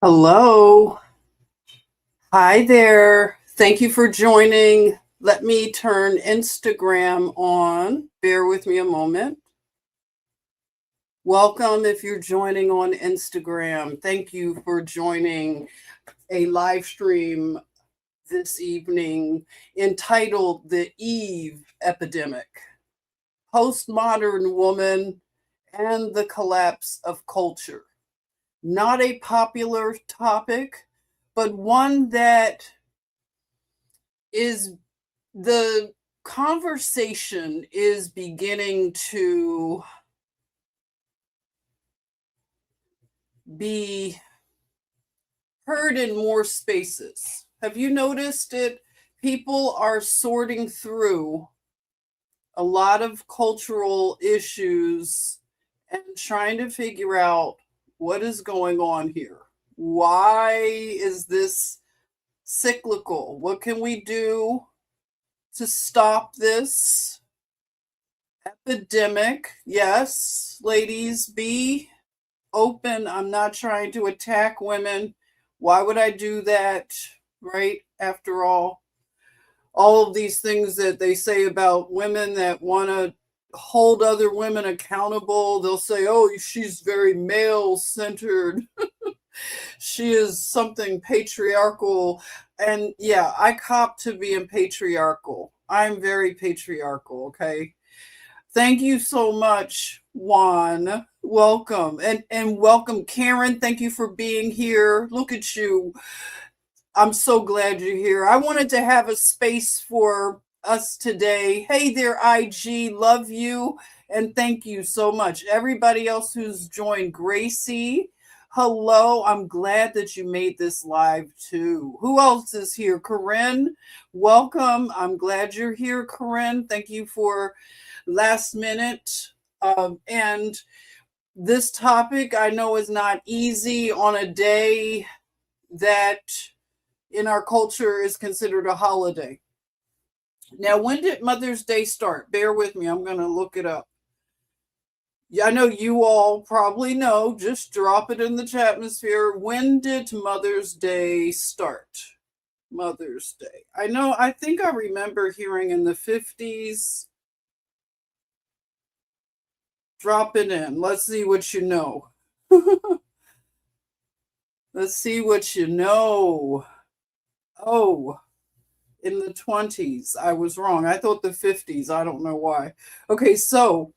Hello. Hi there. Thank you for joining. Let me turn Instagram on. Bear with me a moment. Welcome if you're joining on Instagram. Thank you for joining a live stream this evening entitled The Eve Epidemic: Postmodern Woman and the Collapse of Culture. Not a popular topic, but one that is the conversation is beginning to be heard in more spaces. Have you noticed it? People are sorting through a lot of cultural issues and trying to figure out what is going on here. Why is this cyclical? What can we do to stop this epidemic? Yes, ladies, be open. I'm not trying to attack women. Why would I do that? Right? After all of these things that they say about women that want to hold other women accountable, they'll say, oh, she's very male centered. She is something patriarchal. And yeah, I cop to being patriarchal. I'm very patriarchal, okay? Thank you so much, Juan. Welcome. And welcome, Karen. Thank you for being here. Look at you. I'm so glad you're here. I wanted to have a space for us today. Hey there, IG. Love you. And thank you so much. Everybody else who's joined, Gracie. Hello. I'm glad that you made this live too. Who else is here? Corinne, welcome. I'm glad you're here, Corinne. Thank you for last minute. And this topic I know is not easy on a day that in our culture is considered a holiday. Now, when did Mother's Day start? Bear with me. I'm going to look it up. Yeah, I know you all probably know. Just drop it in the chat atmosphere. When did Mother's Day start? Mother's Day. I think I remember hearing in the 50s. Drop it in. Let's see what you know. Let's see what you know. Oh, in the 20s. I was wrong. I thought the 50s. I don't know why. Okay, so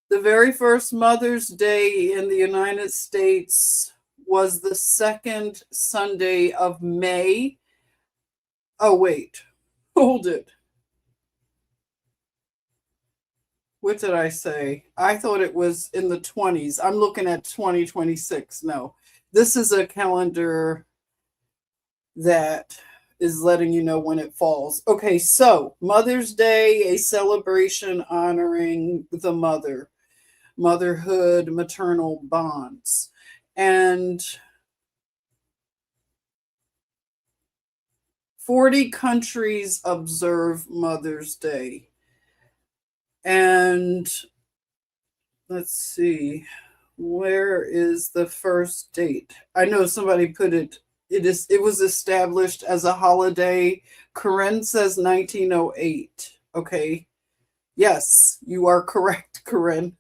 the very first Mother's Day in the United States was the second Sunday of May. Oh, wait. Hold it. What did I say? I thought it was in the 20s. I'm looking at 2026. No, this is a calendar that is letting you know when it falls. Okay, so Mother's Day, a celebration honoring the mother, motherhood, maternal bonds. And 40 countries observe Mother's Day. And let's see, where is the first date? I know somebody put it. It was established as a holiday. Corinne says 1908. Okay. Yes, you are correct, Corinne.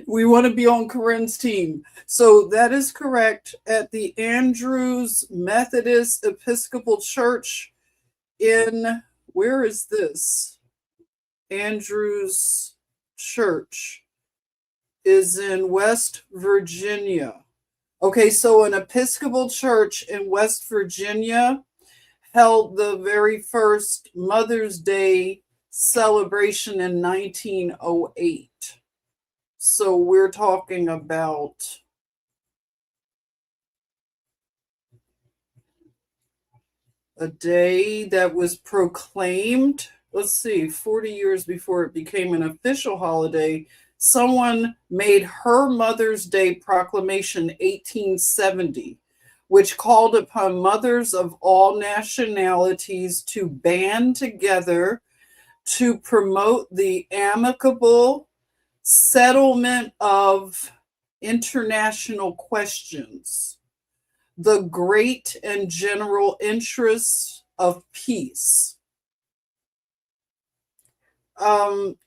We want to be on Corinne's team. So that is correct. At the Andrews Methodist Episcopal Church in, where is this? Andrews Church is in West Virginia. Okay, so an Episcopal church in West Virginia held the very first Mother's Day celebration in 1908. So we're talking about a day that was proclaimed, let's see, 40 years before it became an official holiday. Someone made her Mother's Day proclamation 1870, which called upon mothers of all nationalities to band together to promote the amicable settlement of international questions. the great and general interests of peace.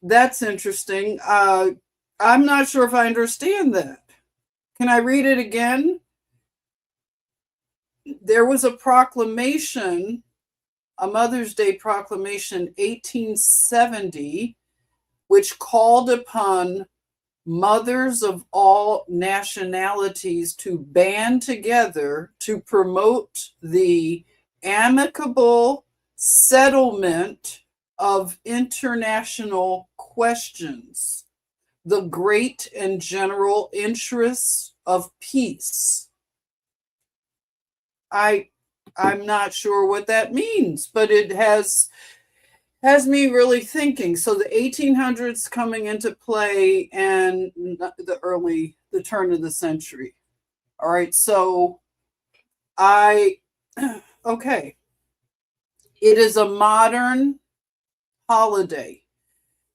That's interesting. I'm not sure if I understand that. Can I read it again? There was a proclamation, a Mother's Day proclamation, 1870, which called upon mothers of all nationalities to band together to promote the amicable settlement of international questions, the great and general interests of peace. I'm not sure what that means, but it has me really thinking. So the 1800s coming into play and the turn of the century. All right. So okay. It is a modern holiday.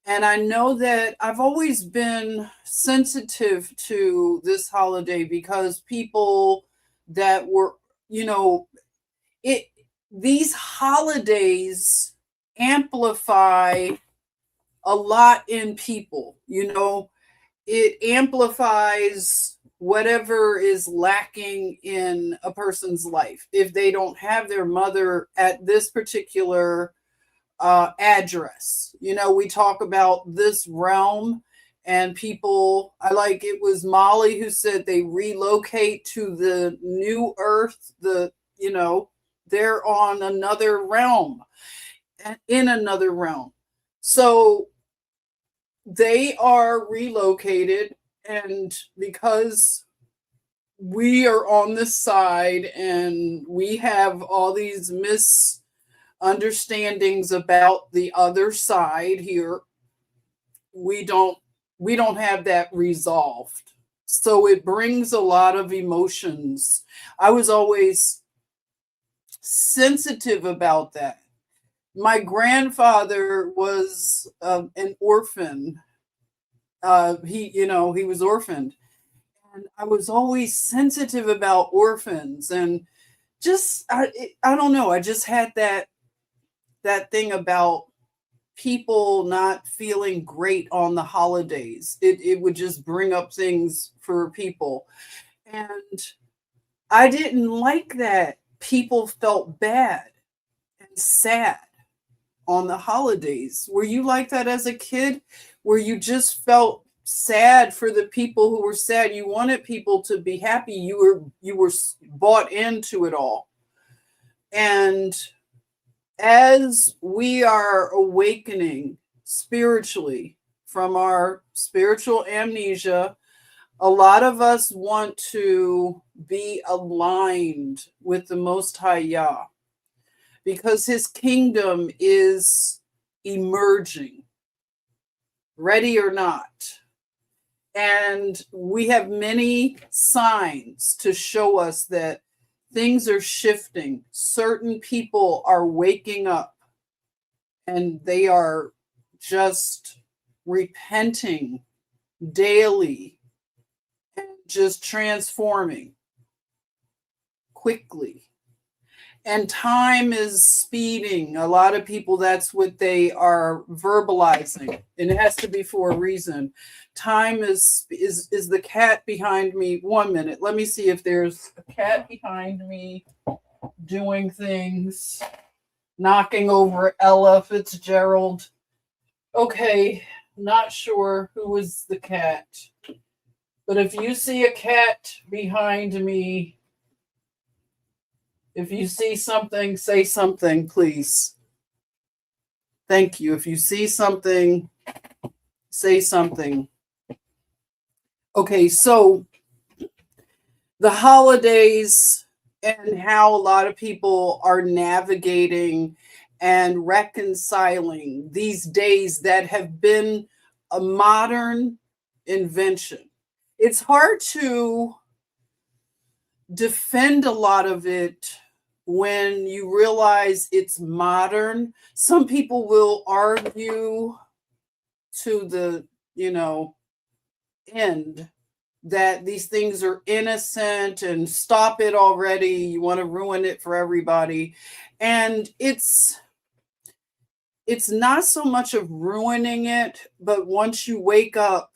And I know that I've always been sensitive to this holiday because people that were, these holidays amplify a lot in people. It amplifies whatever is lacking in a person's life. If they don't have their mother at this particular address, we talk about this realm and people. It was Molly who said they relocate to the new earth. They're on another realm, in another realm. So they are relocated, and because we are on this side and we have all these misunderstandings about the other side here, we don't have that resolved. So it brings a lot of emotions. I was always sensitive about that. My grandfather was an orphan. He was orphaned, and I was always sensitive about orphans, and just I don't know. I just had that thing about people not feeling great on the holidays. It would just bring up things for people, and I didn't like that people felt bad and sad on the holidays. Were you like that as a kid, where you just felt sad for the people who were sad? You wanted people to be happy. You were bought into it all. And as we are awakening spiritually from our spiritual amnesia, a lot of us want to be aligned with the Most High Yah, because his kingdom is emerging, ready or not. And we have many signs to show us that things are shifting. Certain people are waking up and they are just repenting daily and just transforming quickly. And time is speeding. A lot of people, that's what they are verbalizing. And it has to be for a reason. Time is the cat behind me. 1 minute. Let me see if there's a cat behind me doing things, knocking over Ella Fitzgerald. Okay, not sure who was the cat. But if you see a cat behind me, if you see something, say something, please. Thank you. If you see something, say something. Okay, so the holidays and how a lot of people are navigating and reconciling these days that have been a modern invention. It's hard to defend a lot of it when you realize it's modern. Some people will argue to the, end that these things are innocent and stop it already. You want to ruin it for everybody. And it's not so much of ruining it, but once you wake up,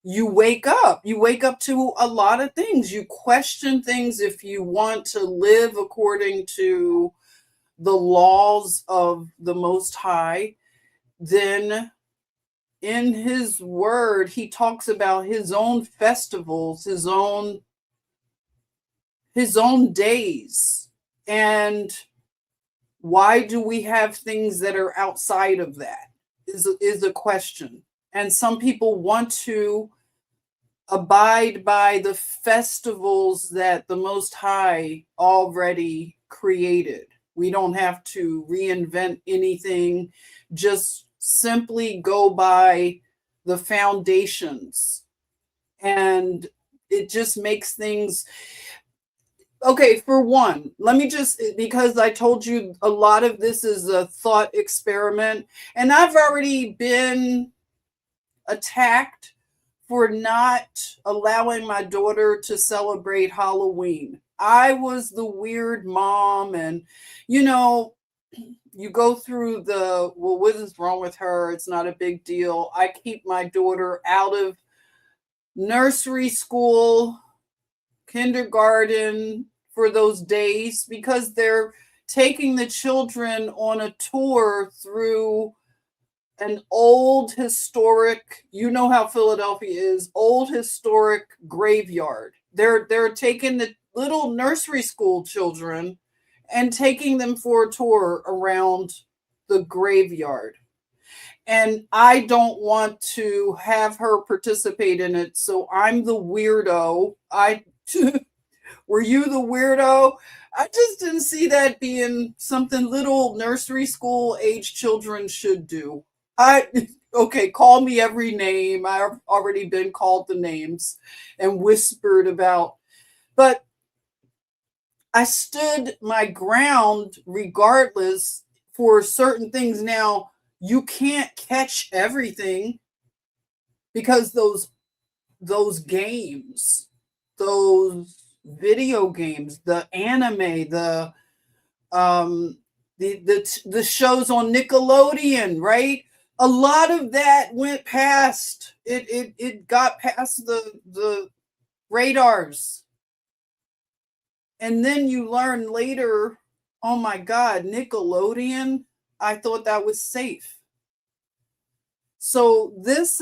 you wake up. You wake up to a lot of things. You question things if you want to live according to the laws of the Most High. Then in his word, he talks about his own festivals, his own days. And why do we have things that are outside of that is a question. And some people want to abide by the festivals that the Most High already created. We don't have to reinvent anything, just simply go by the foundations. And it just makes things okay. For one, let me just, because I told you a lot of this is a thought experiment, and I've already been attacked for not allowing my daughter to celebrate Halloween. I was the weird mom, and you know, you go through the, well, what is wrong with her? It's not a big deal. I keep my daughter out of nursery school, kindergarten for those days because they're taking the children on a tour through an old historic, you know how Philadelphia is, old historic graveyard. They're taking the little nursery school children and taking them for a tour around the graveyard. And I don't want to have her participate in it, so I'm the weirdo. Were you the weirdo? I just didn't see that being something little nursery school age children should do. Okay, call me every name. I've already been called the names and whispered about, but I stood my ground regardless for certain things. Now, you can't catch everything because those games, those video games, the anime, the shows on Nickelodeon, right? A lot of that went past it got past the radars. And then you learn later, oh my God, Nickelodeon, I thought that was safe. So this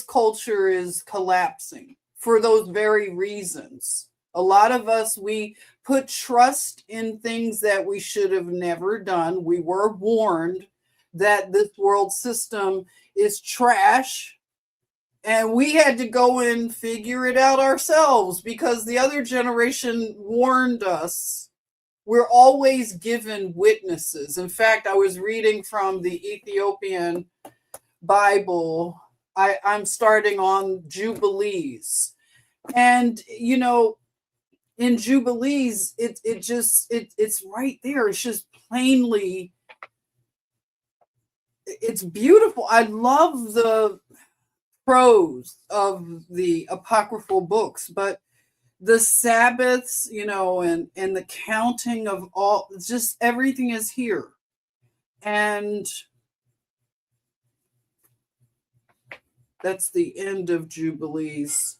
culture is collapsing for those very reasons. A lot of us, we put trust in things that we should have never done. We were warned that this world system is trash, and we had to go and figure it out ourselves because the other generation warned us. We're always given witnesses. In fact, I was reading from the Ethiopian Bible. I'm starting on Jubilees. And, you know, in Jubilees, it's right there. It's just plainly, it's beautiful. I love the prose of the apocryphal books, but the Sabbaths, you know, and the counting of all, just everything is here. And that's the end of Jubilees.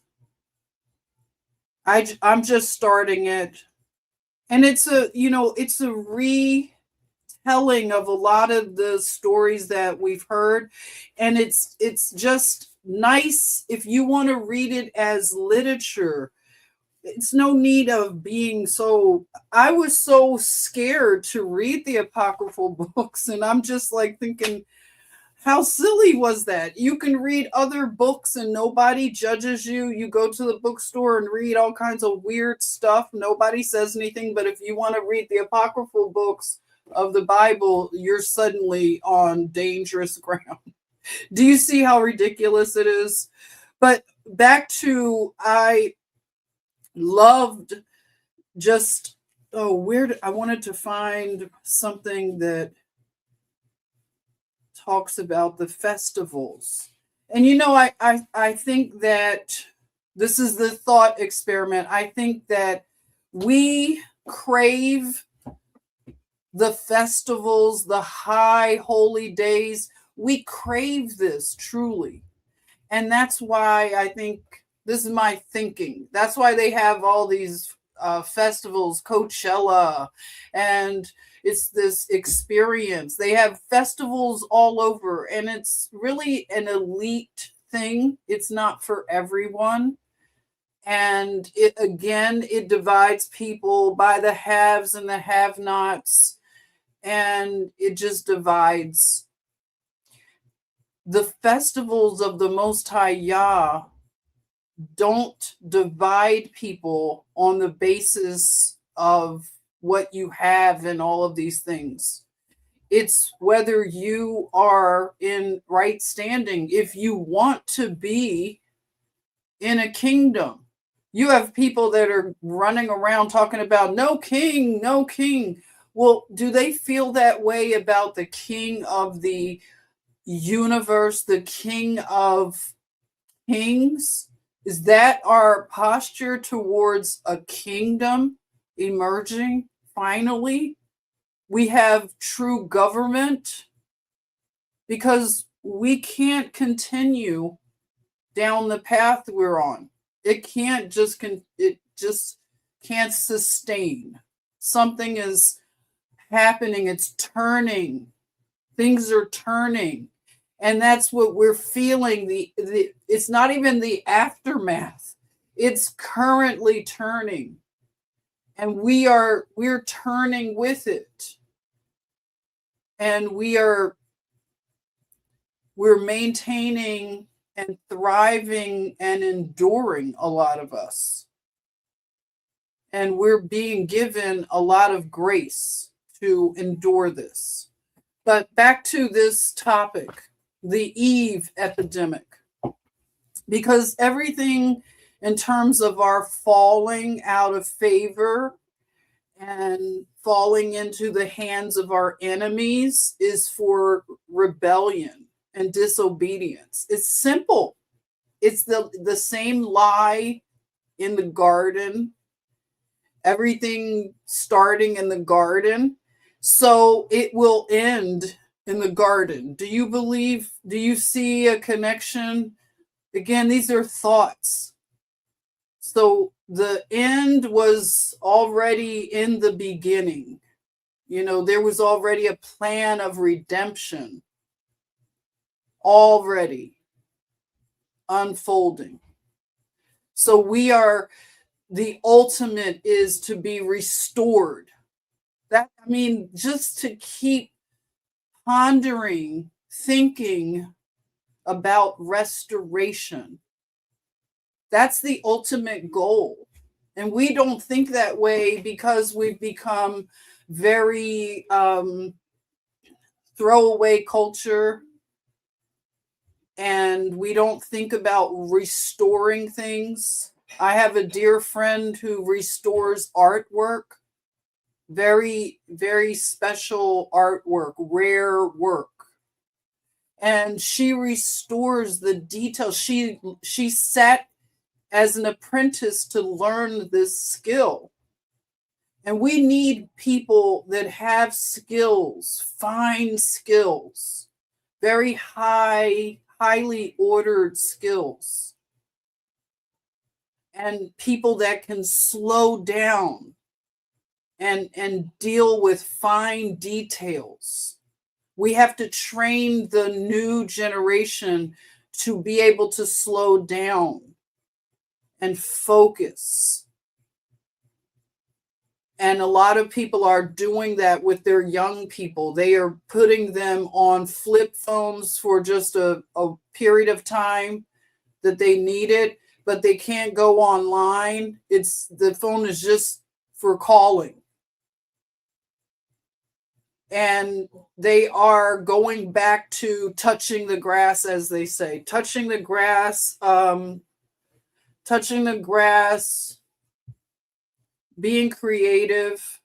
I'm just starting it. And it's a retelling of a lot of the stories that we've heard. And it's just nice if you want to read it as literature. It's no need of being so, I was so scared to read the apocryphal books, and I'm just like thinking, how silly was that? You can read other books and nobody judges you. You go to the bookstore and read all kinds of weird stuff. Nobody says anything. But if you want to read the apocryphal books of the Bible, you're suddenly on dangerous ground. Do you see how ridiculous it is? But back to, I loved just, I wanted to find something that talks about the festivals. And I think that this is the thought experiment. I think that we crave the festivals, the high holy days. We crave this truly. And that's why I think this is my thinking. That's why they have all these festivals, Coachella, and it's this experience. They have festivals all over, and it's really an elite thing. It's not for everyone. And it divides people by the haves and the have nots, and it just divides. The festivals of the Most High Yah don't divide people on the basis of what you have and all of these things. It's whether you are in right standing. If you want to be in a kingdom, you have people that are running around talking about no king, no king. Well, do they feel that way about the king of the universe, the king of kings? Is that our posture towards a kingdom emerging? Finally, we have true government, because we can't continue down the path we're on. It just can't sustain. Something is happening. It's turning. Things are turning. And that's what we're feeling. It's not even the aftermath. It's currently turning. And we're turning with it. And we're maintaining and thriving and enduring, a lot of us. And we're being given a lot of grace to endure this. But back to this topic, the Eve epidemic, because everything in terms of our falling out of favor and falling into the hands of our enemies is for rebellion and disobedience. It's simple. It's the same lie in the garden, everything starting in the garden. So it will end in the garden. Do you see a connection? Again, these are thoughts. So the end was already in the beginning. There was already a plan of redemption already unfolding. So the ultimate is to be restored. Just to keep pondering, thinking about restoration. That's the ultimate goal. And we don't think that way because we've become very throwaway culture. And we don't think about restoring things. I have a dear friend who restores artwork. Very, very special artwork, rare work. And she restores the details. She sat as an apprentice to learn this skill. And we need people that have skills, fine skills, very highly ordered skills. And people that can slow down and deal with fine details. We have to train the new generation to be able to slow down and focus. And a lot of people are doing that with their young people. They are putting them on flip phones for just a period of time that they need it, but they can't go online. The phone is just for calling. And they are going back to touching the grass, as they say, touching the grass, being creative,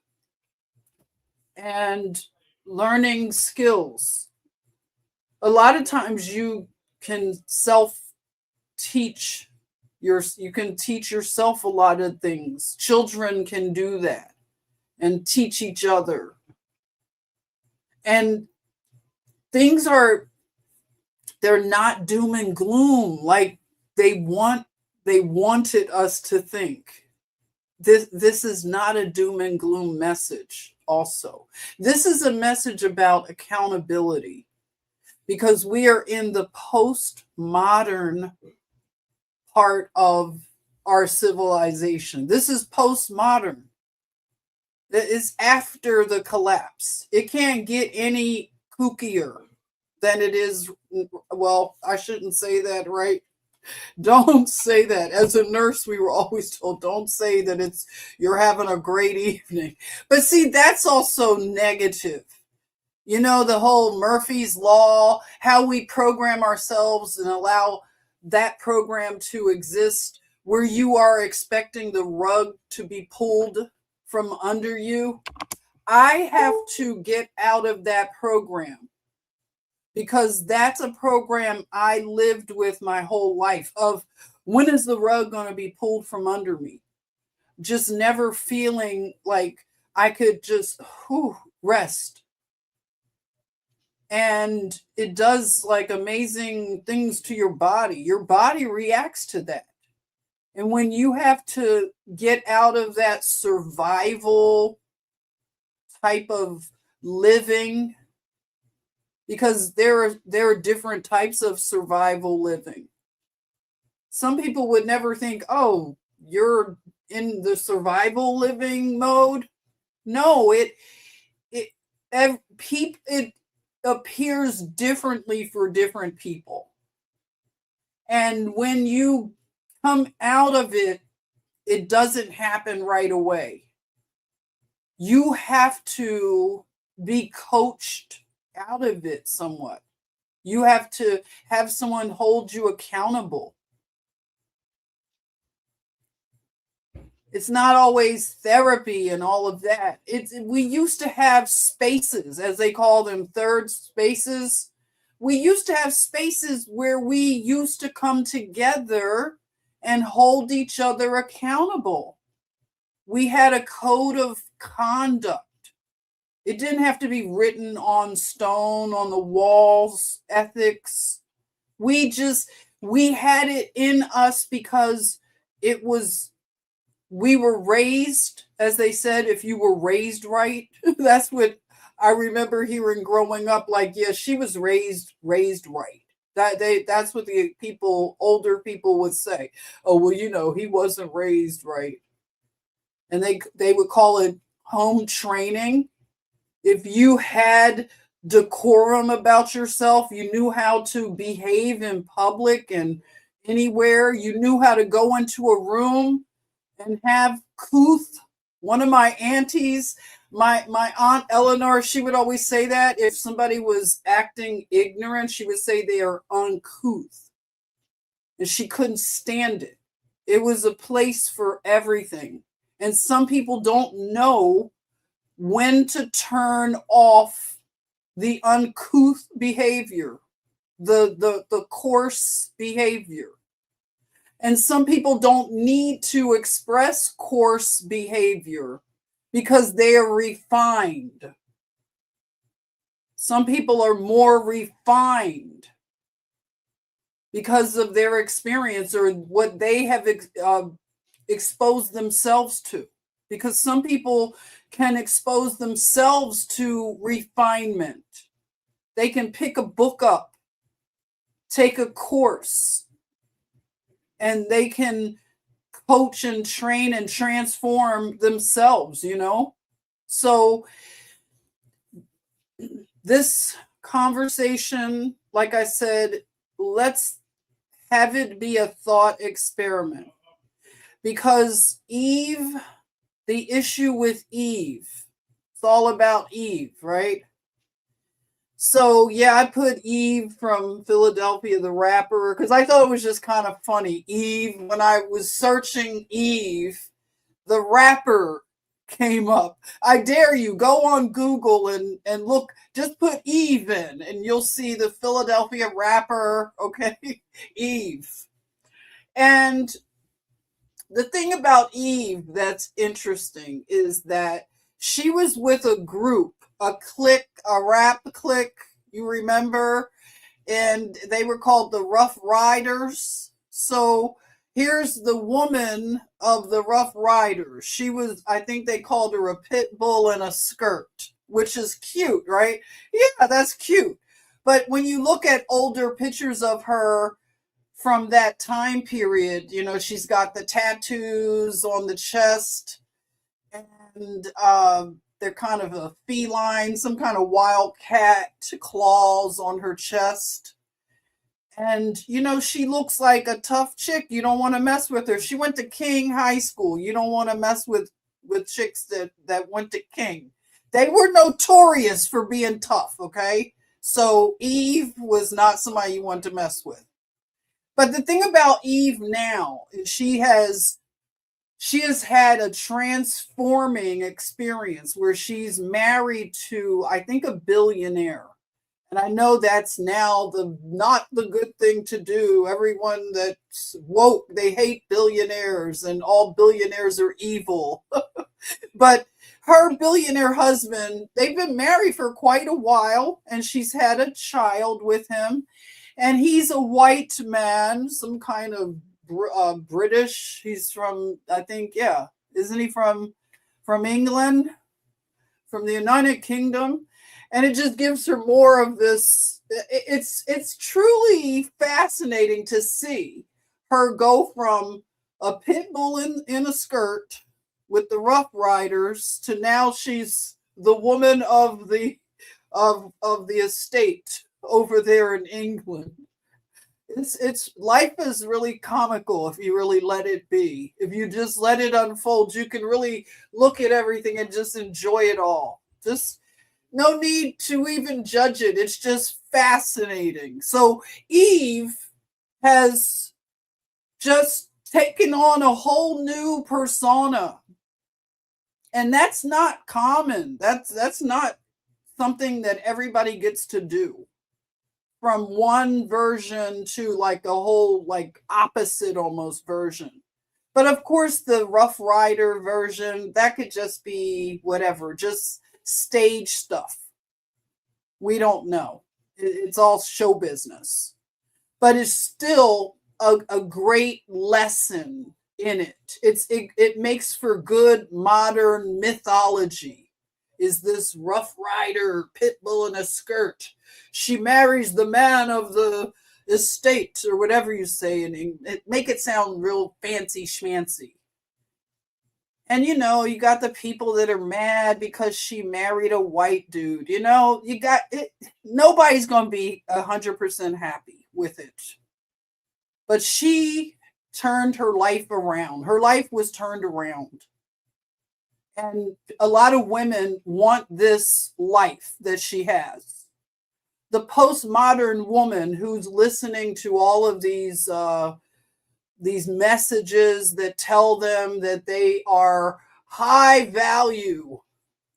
and learning skills. A lot of times you can teach you can teach yourself a lot of things. Children can do that and teach each other. And things they're not doom and gloom like they wanted us to think. This is not a doom and gloom message also. This is a message about accountability, because we are in the postmodern part of our civilization. This is postmodern. It is after the collapse. It can't get any kookier than it is. Well, I shouldn't say that, right? Don't say that. As a nurse, we were always told, don't say that you're having a great evening. But see, that's also negative. You know, the whole Murphy's Law, how we program ourselves and allow that program to exist, where you are expecting the rug to be pulled from under you. I have to get out of that program, because that's a program I lived with my whole life of, when is the rug going to be pulled from under me? Just never feeling like I could just rest. And it does like amazing things to your body. Your body reacts to that. And when you have to get out of that survival type of living, because there are different types of survival living. Some people would never think, oh, you're in the survival living mode. No, it appears differently for different people. And when you come out of it, it doesn't happen right away. You have to be coached out of it somewhat. You have to have someone hold you accountable. It's not always therapy and all of that. We used to have spaces, as they call them, third spaces. We used to have spaces where we used to come together and hold each other accountable. We had a code of conduct. It didn't have to be written on stone, on the walls, ethics. We had it in us because we were raised, as they said, if you were raised right. That's what I remember hearing growing up, like, yeah, she was raised right. That's what the older people would say. Oh, well, he wasn't raised right. And they would call it home training. If you had decorum about yourself, you knew how to behave in public and anywhere, you knew how to go into a room and have couth. One of my aunties, my aunt Eleanor, she would always say that if somebody was acting ignorant, she would say they are uncouth. And she couldn't stand it. It was a place for everything. And some people don't know when to turn off the uncouth behavior, the coarse behavior. And some people don't need to express coarse behavior because they are refined. Some people are more refined because of their experience or what they have exposed themselves to. Because some people can expose themselves to refinement. They can pick a book up, take a course, and they can coach and train and transform themselves, So this conversation, like I said, let's have it be a thought experiment. Because Eve, the issue with Eve, it's all about Eve, right? So, yeah, I put Eve from Philadelphia, the rapper, because I thought it was just kind of funny. Eve, when I was searching Eve, the rapper came up. I dare you, go on Google and look, just put Eve in, and you'll see the Philadelphia rapper, okay? Eve. And the thing about Eve that's interesting is that she was with a group, a clique, a rap clique, you remember? And they were called the Rough Riders. So here's the woman of the Rough Riders. She was, I think they called her a pit bull in a skirt, which is cute, right? Yeah, that's cute. But when you look at older pictures of her from that time period, she's got the tattoos on the chest, and they're kind of a feline, some kind of wildcat claws on her chest. And, she looks like a tough chick. You don't want to mess with her. She went to King High School. You don't want to mess with chicks that went to King. They were notorious for being tough, okay? So Eve was not somebody you want to mess with. But the thing about Eve now is she has had a transforming experience where she's married to, I think, a billionaire. And I know that's now not the good thing to do. Everyone that's woke, they hate billionaires and all billionaires are evil. But her billionaire husband, they've been married for quite a while, and she's had a child with him. And he's a white man, some kind of British. He's from, I think, yeah. Isn't he from England? From the United Kingdom? And it just gives her more of this. It's truly fascinating to see her go from a pit bull in a skirt with the Rough Riders to now she's the woman of the estate over there in England. It's life is really comical if you really let it be. If you just let it unfold, you can really look at everything and just enjoy it all. Just no need to even judge it. It's just fascinating. So Eve has just taken on a whole new persona. And that's not common. That's not something that everybody gets to do. From one version to like a whole like opposite almost version. But of course the Rough Rider version, that could just be whatever, just stage stuff. We don't know. It's all show business. But it's still a great lesson in it. It makes for good modern mythology. Is this Rough Rider pit bull in a skirt? She marries the man of the estate, or whatever you say, and make it sound real fancy schmancy. And you got the people that are mad because she married a white dude. You got it. Nobody's going to be 100% happy with it. But she turned her life around. Her life was turned around. And a lot of women want this life that she has. The postmodern woman who's listening to all of these messages that tell them that they are high value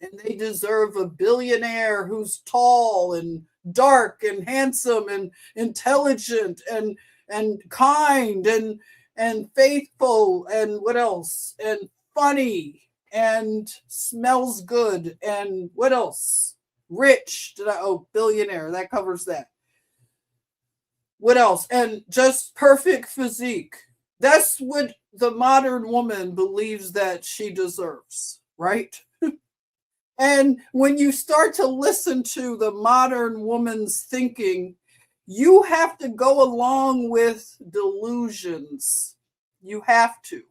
and they deserve a billionaire who's tall and dark and handsome and intelligent and kind and faithful and what else, and funny and smells good and what else, rich. Billionaire, that covers that. What else? And just perfect physique. That's what the modern woman believes that she deserves, right? And when you start to listen to the modern woman's thinking, you have to go along with delusions. You have to.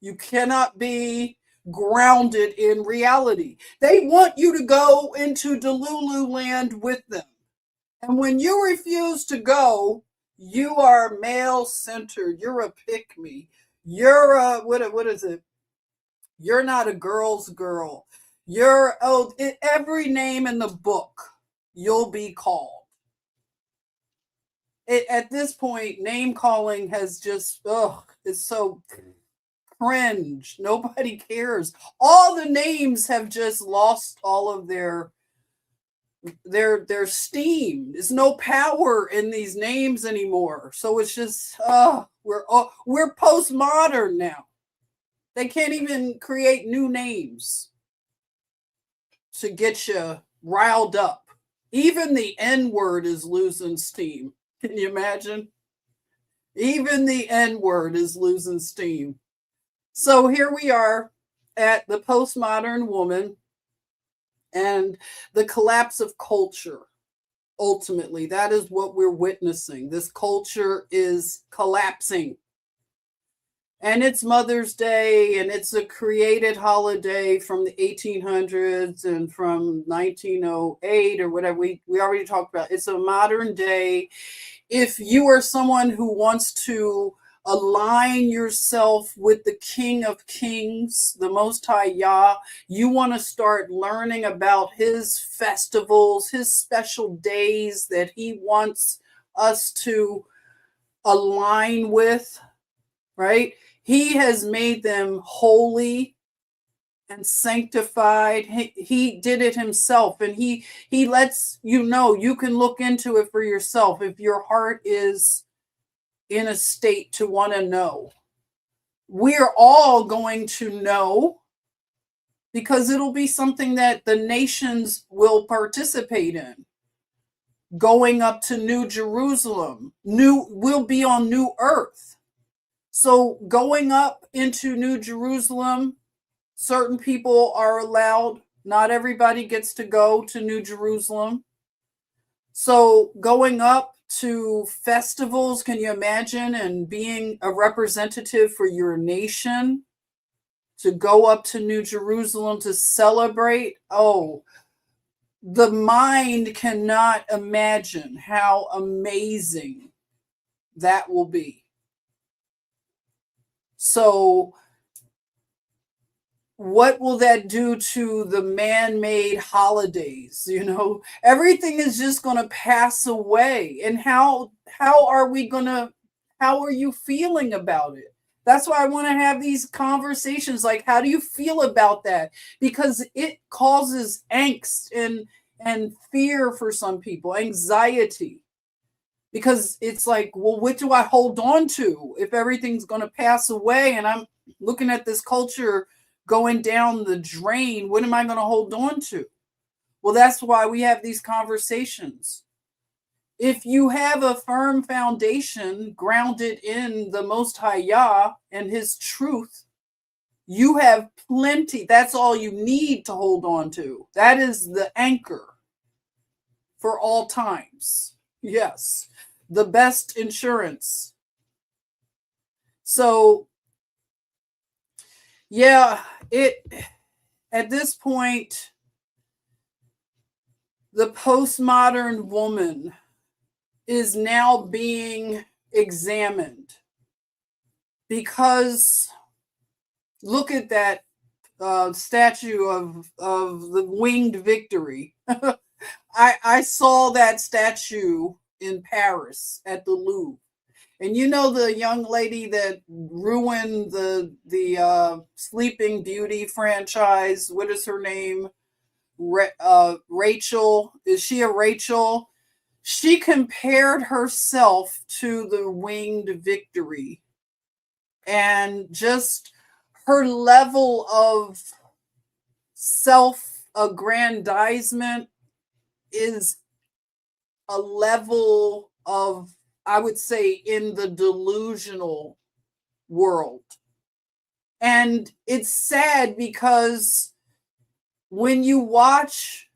You cannot be grounded in reality. They want you to go into Delulu land with them. And when you refuse to go, you are male-centered. You're a pick-me. You're a, what is it? You're not a girl's girl. You're, every name in the book you'll be called. At this point, name calling has just, it's so, cringe. Nobody cares. All the names have just lost all of their steam. There's no power in these names anymore. So it's just we're postmodern now. They can't even create new names to get you riled up. Even the N word is losing steam. Can you imagine? Even the N word is losing steam. So here we are at the postmodern woman and the collapse of culture. Ultimately, that is what we're witnessing. This culture is collapsing. And it's Mother's Day, and it's a created holiday from the 1800s and from 1908 or whatever. We already talked about. It's a modern day. If you are someone who wants to align yourself with the King of Kings, the Most High Yah, you want to start learning about his festivals, his special days that he wants us to align with, right? He has made them holy and sanctified. He did it himself, and he lets you know. You can look into it for yourself if your heart is in a state to want to know. We're all going to know because it'll be something that the nations will participate in. Going up to New Jerusalem, we'll be on new earth. So going up into New Jerusalem, certain people are allowed. Not everybody gets to go to New Jerusalem. So going up to festivals, can you imagine? And being a representative for your nation, to go up to New Jerusalem to celebrate. Oh, the mind cannot imagine how amazing that will be. So what will that do to the man-made holidays? You know, everything is just going to pass away. And how are you feeling about it? That's why I want to have these conversations. Like, how do you feel about that? Because it causes angst and fear for some people, anxiety. Because it's like, well, what do I hold on to if everything's going to pass away and I'm looking at this culture going down the drain? What am I going to hold on to? Well, that's why we have these conversations. If you have a firm foundation grounded in the Most High Yah and his truth, you have plenty. That's all you need to hold on to. That is the anchor for all times. Yes. The best insurance. So, yeah, at this point, the postmodern woman is now being examined because look at that statue of the winged victory. I saw that statue in Paris at the Louvre. And you know the young lady that ruined the Sleeping Beauty franchise? What is her name? Rachel. Is she a Rachel? She compared herself to the winged victory. And just her level of self-aggrandizement is a level of, I would say, in the delusional world. And it's sad because when you watch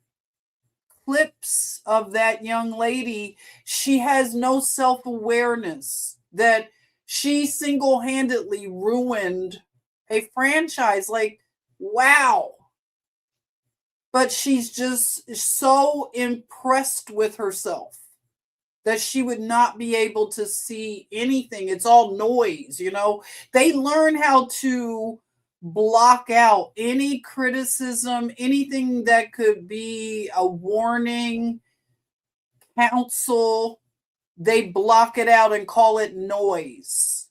clips of that young lady, she has no self-awareness that she single-handedly ruined a franchise. Like, wow. But she's just so impressed with herself that she would not be able to see anything. It's all noise, you know. They learn how to block out any criticism, anything that could be a warning, counsel. They block it out and call it noise.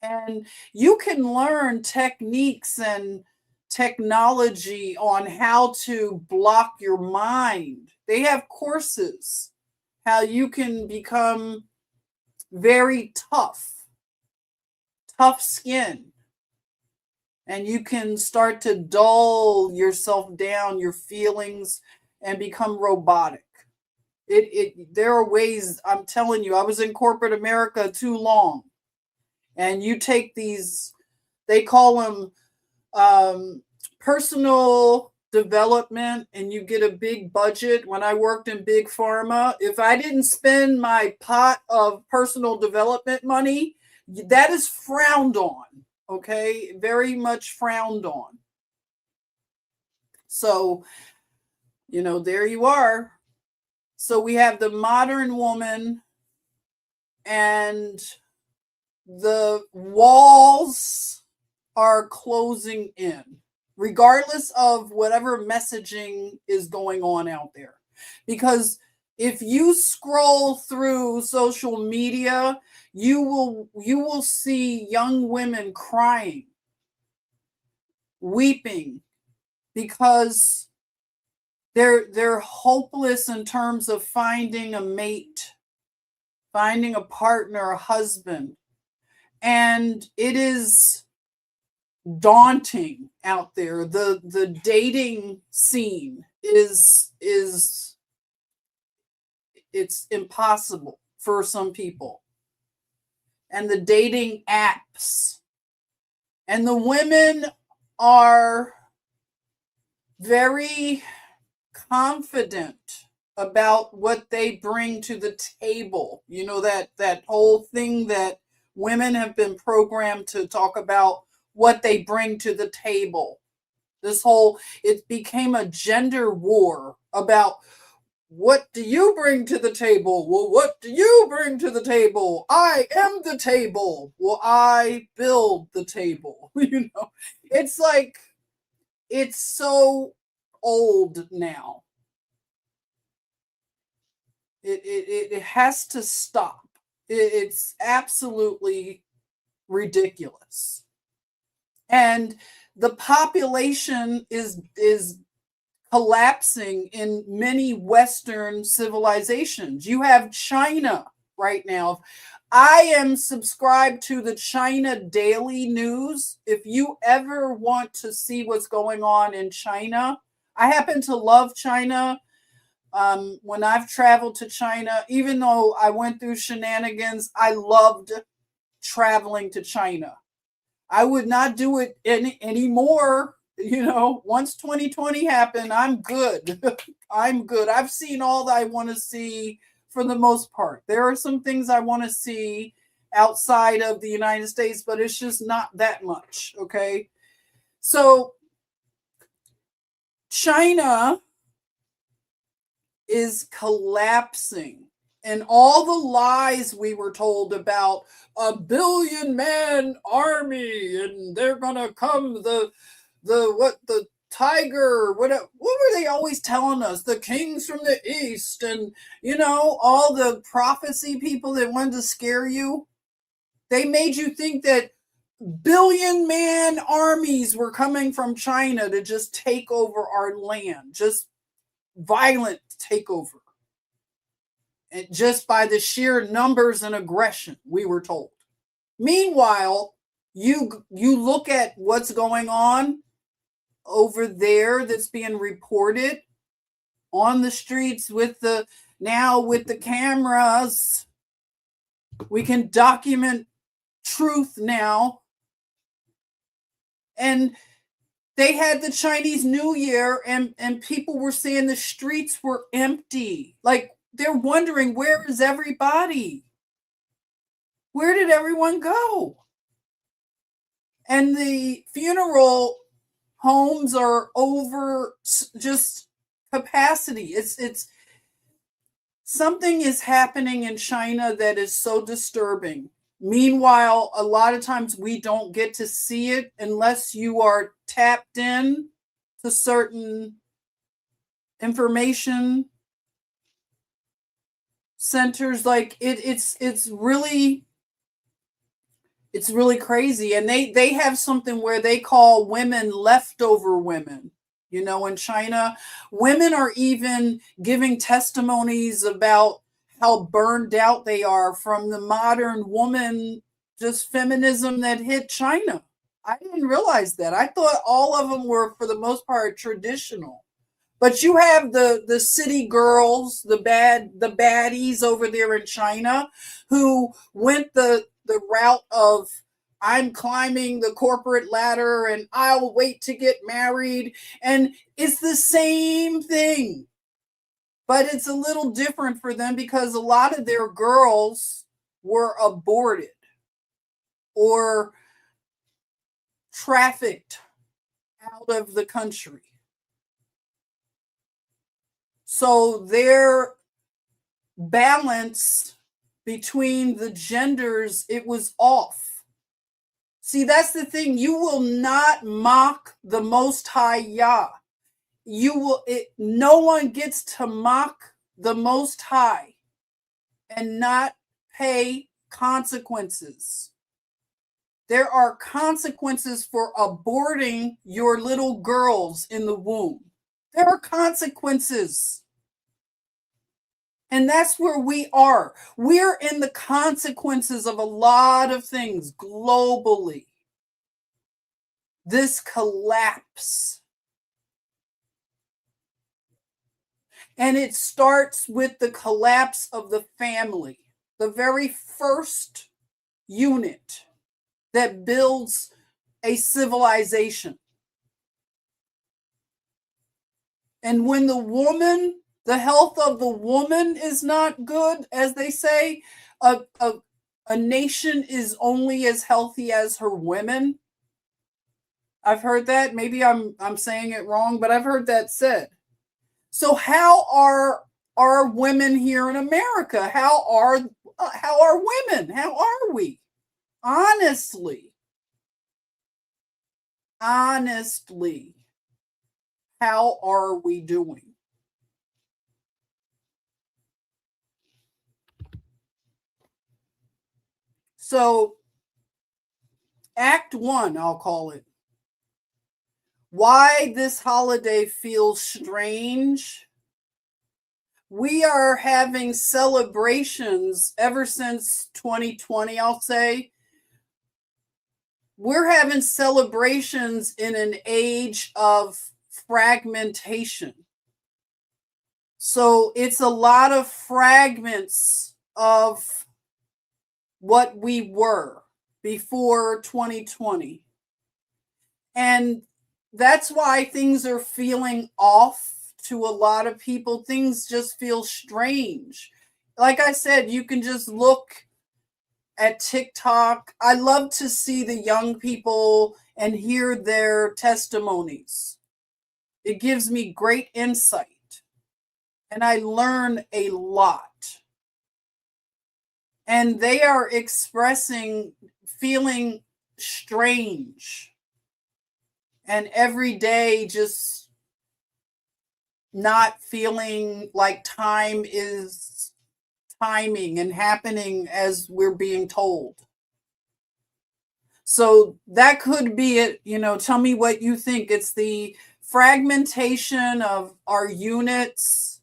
And you can learn techniques and technology on how to block your mind. They have courses how you can become very tough skin, and you can start to dull yourself down, your feelings, and become robotic. There are ways. I'm telling you, I was in corporate America too long, and you take these, they call them personal development, and you get a big budget. When I worked in big pharma, if I didn't spend my pot of personal development money, that is frowned on. Okay, very much frowned on. So, there you are. So we have the modern woman, and the walls are closing in, regardless of whatever messaging is going on out there. Because if you scroll through social media, you will see young women crying, weeping, because they're hopeless in terms of finding a mate, finding a partner, a husband. And it is daunting out there. The dating scene is it's impossible for some people. And the dating apps. And the women are very confident about what they bring to the table. That whole thing that women have been programmed to talk about, what they bring to the table. It became a gender war about, what do you bring to the table? Well, what do you bring to the table? I am the table. Well, I build the table. It's like, it's so old now. It has to stop. It's absolutely ridiculous. And the population is collapsing in many Western civilizations. You have China right now. I am subscribed to the China Daily News. If you ever want to see what's going on in China, I happen to love China. When I've traveled to China, even though I went through shenanigans, I loved traveling to China. I would not do it anymore. Once 2020 happened, I'm good. I'm good. I've seen all that I want to see for the most part. There are some things I want to see outside of the United States, but it's just not that much. Okay. So China is collapsing. And all the lies we were told about a 1 billion man army, and they're gonna come, the tiger, what were they always telling us? The kings from the east, and all the prophecy people that wanted to scare you. They made you think that 1 billion man armies were coming from China to just take over our land, just violent takeover. And just by the sheer numbers and aggression, we were told. Meanwhile, you look at what's going on over there that's being reported on the streets with the cameras. We can document truth now. And they had the Chinese New Year, and people were saying the streets were empty. Like, they're wondering, where is everybody? Where did everyone go? And the funeral homes are over just capacity. It's something is happening in China that is so disturbing. Meanwhile, a lot of times we don't get to see it unless you are tapped in to certain information centers. Like it's really, It's really crazy. And they have something where they call women leftover women. In China, women are even giving testimonies about how burned out they are from the modern woman, just feminism that hit China. I didn't realize that. I thought all of them were, for the most part, traditional. But you have the city girls, the baddies over there in China, who went the route of, I'm climbing the corporate ladder and I'll wait to get married. And it's the same thing. But it's a little different for them because a lot of their girls were aborted or trafficked out of the country. So their balance between the genders, it was off. See, that's the thing. You will not mock the Most High Yah. No one gets to mock the Most High and not pay consequences. There are consequences for aborting your little girls in the womb. There are consequences. And that's where we are. We're in the consequences of a lot of things globally. This collapse. And it starts with the collapse of the family, the very first unit that builds a civilization. And when the health of the woman is not good, as they say, a nation is only as healthy as her women. I've heard that. Maybe I'm saying it wrong, but I've heard that said. So how are our women here in America? How are women? How are we? Honestly, how are we doing? So, Act 1, I'll call it. Why this holiday feels strange. We are having celebrations ever since 2020, I'll say. We're having celebrations in an age of fragmentation. So it's a lot of fragments of what we were before 2020. And that's why things are feeling off to a lot of people. Things just feel strange. Like I said, you can just look at TikTok. I love to see the young people and hear their testimonies. It gives me great insight. And I learn a lot. And they are expressing feeling strange. And every day just not feeling like time is timing and happening as we're being told. So that could be it. Tell me what you think. It's the fragmentation of our units,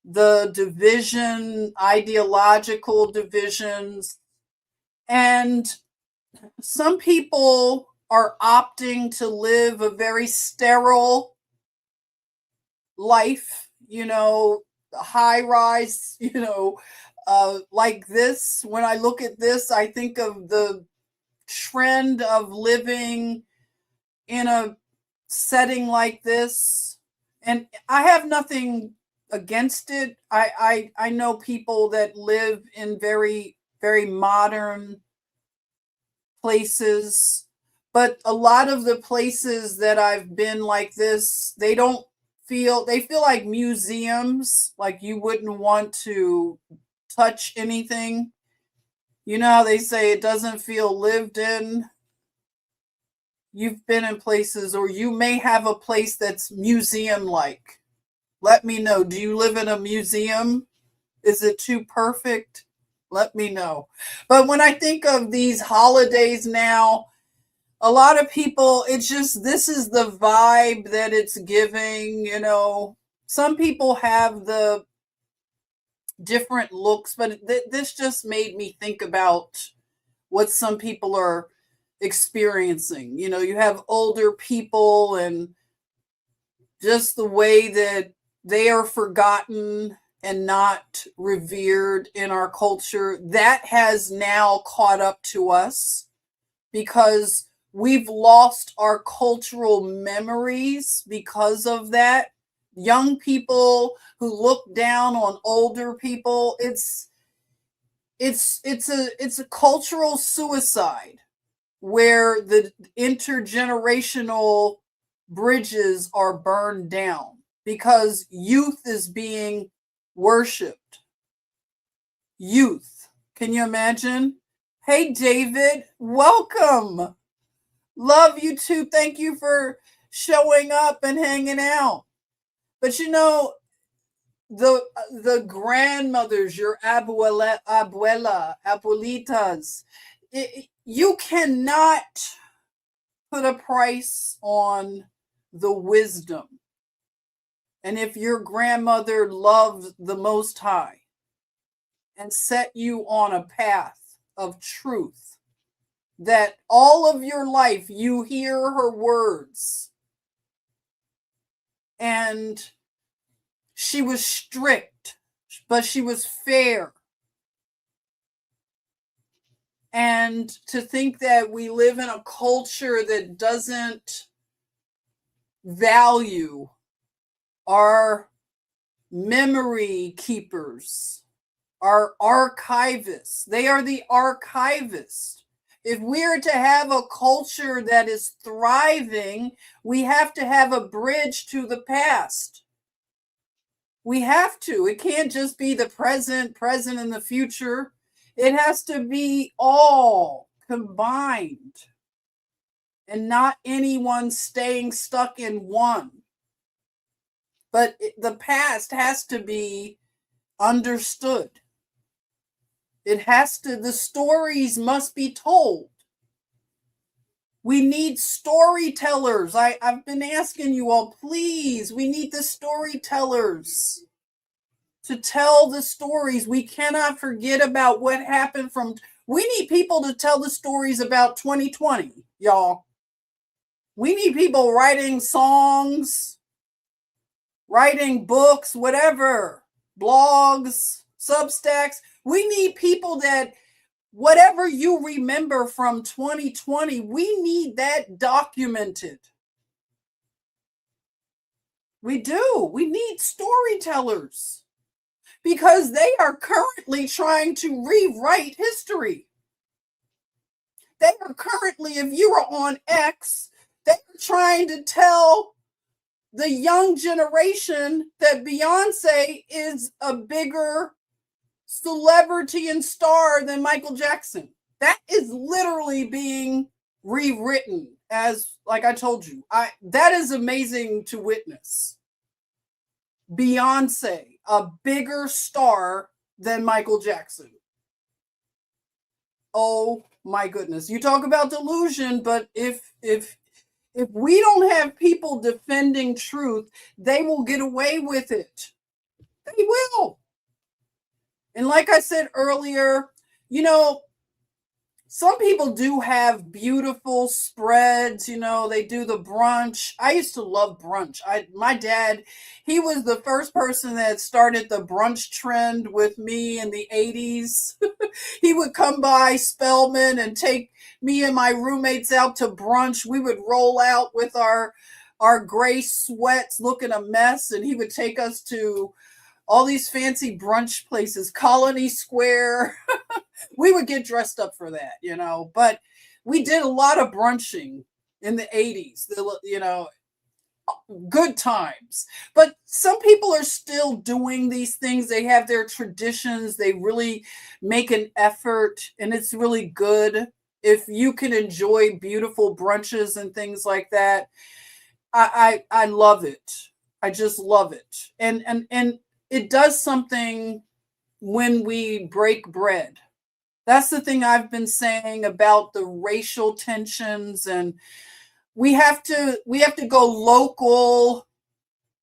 the division, ideological divisions, and some people are opting to live a very sterile life, high rise, like this. When I look at this, I think of the trend of living in a setting like this. And I have nothing against it. I know people that live in very, very modern places, but a lot of the places that I've been like this, they feel like museums, like you wouldn't want to touch anything. How they say it doesn't feel lived in. You've been in places, or you may have a place that's museum-like. Let me know. Do you live in a museum? Is it too perfect? Let me know. But when I think of these holidays now, a lot of people, it's just, this is the vibe that it's giving. Some people have the different looks, but this just made me think about what some people are experiencing. You have older people, and just the way that they are forgotten and not revered in our culture, that has now caught up to us because we've lost our cultural memories because of that. Young people who look down on older people, it's a cultural suicide where the intergenerational bridges are burned down because youth is being worshipped. Youth. Can you imagine? Hey, David, welcome. Love you too. Thank you for showing up and hanging out. But the grandmothers, your abuelitas, you cannot put a price on the wisdom. And if your grandmother loved the Most High and set you on a path of truth, that all of your life you hear her words, and she was strict, but she was fair. And to think that we live in a culture that doesn't value our memory keepers, our archivists. They are the archivists. If we're to have a culture that is thriving, we have to have a bridge to the past. We have to. It can't just be the present, and the future. It has to be all combined and not anyone staying stuck in one. But the past has to be understood. The stories must be told. We need storytellers. I've been asking you all, please, we need the storytellers to tell the stories. We cannot forget about what happened we need people to tell the stories about 2020, y'all. We need people writing songs, writing books, whatever, blogs, Substacks. We need people that whatever you remember from 2020, we need that documented. We do. We need storytellers because they are currently trying to rewrite history. They are currently, if you are on X, they are trying to tell the young generation that Beyonce is a bigger celebrity and star than Michael Jackson. That is literally being rewritten, as like I told you. That is amazing to witness. Beyonce, a bigger star than Michael Jackson. Oh my goodness. You talk about delusion, but if we don't have people defending truth, they will get away with it. They will. And like I said earlier, some people do have beautiful spreads. They do the brunch. I used to love brunch. My dad, he was the first person that started the brunch trend with me in the 80s. He would come by Spelman and take me and my roommates out to brunch. We would roll out with our gray sweats looking a mess, and he would take us to all these fancy brunch places, Colony Square. We would get dressed up for that, but we did a lot of brunching in the 80s, good times. But some people are still doing these things. They have their traditions. They really make an effort, and it's really good. If you can enjoy beautiful brunches and things like that, I love it. I just love it. And it does something when we break bread. That's the thing I've been saying about the racial tensions, and we have to go local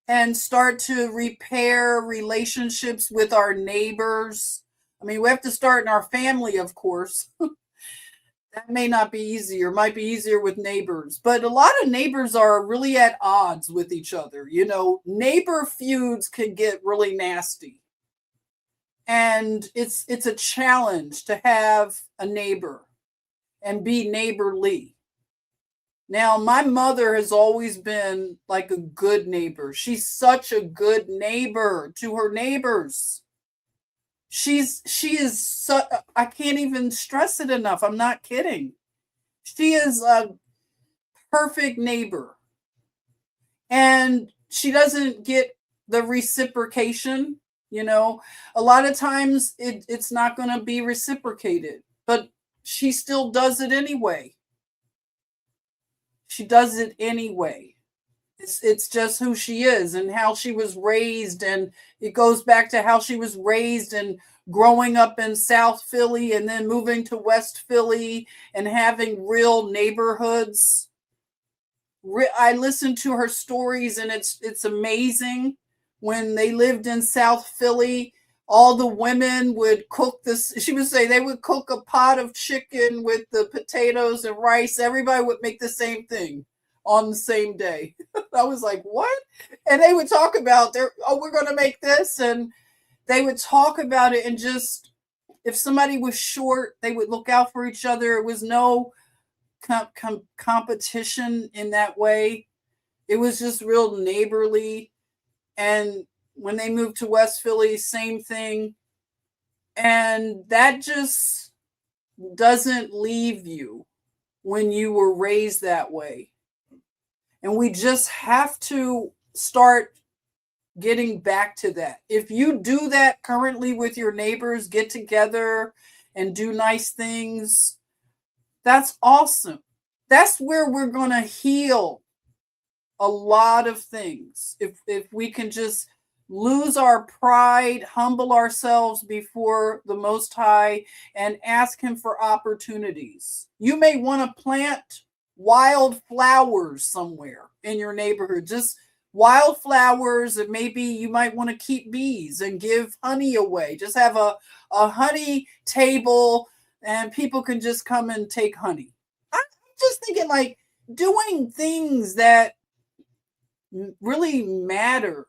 and start to repair relationships with our neighbors. I mean, we have to start in our family, of course. That may not be easier, might be easier with neighbors, but a lot of neighbors are really at odds with each other. Neighbor feuds can get really nasty. And it's a challenge to have a neighbor and be neighborly. Now, my mother has always been like a good neighbor. She's such a good neighbor to her neighbors. She is so, I can't even stress it enough. I'm not kidding. She is a perfect neighbor. And she doesn't get the reciprocation. A lot of times it's not going to be reciprocated, but she still does it anyway. She does it anyway. It's just who she is and how she was raised, and it goes back to how she was raised and growing up in South Philly and then moving to West Philly and having real neighborhoods. I listened to her stories, and it's amazing. When they lived in South Philly, all the women would cook this. She would say they would cook a pot of chicken with the potatoes and rice. Everybody would make the same thing on the same day. I was like, what? And they would talk about we're going to make this. And they would talk about it, and just, if somebody was short, they would look out for each other. It was no competition in that way. It was just real neighborly. And when they moved to West Philly, same thing. And that just doesn't leave you when you were raised that way. And we just have to start getting back to that. If you do that currently with your neighbors, get together and do nice things, that's awesome. That's where we're going to heal a lot of things. If we can just lose our pride, humble ourselves before the Most High, and ask Him for opportunities. You may want to plant wild flowers somewhere in your neighborhood, just wild flowers, and maybe you might want to keep bees and give honey away. Just have a honey table, and people can just come and take honey. I'm just thinking, like, doing things that really matter.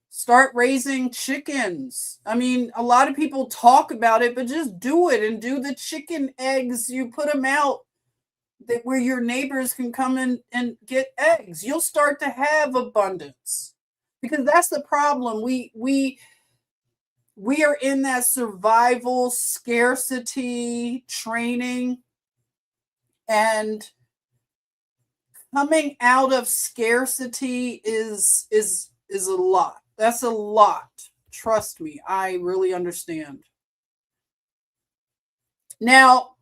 Start raising chickens. I mean, a lot of people talk about it, but just do it, and do the chicken eggs. You put them out where your neighbors can come in and get eggs. You'll start to have abundance, because that's the problem. We are in that survival scarcity training, and coming out of scarcity is a lot. That's a lot. Trust me, I really understand. Now,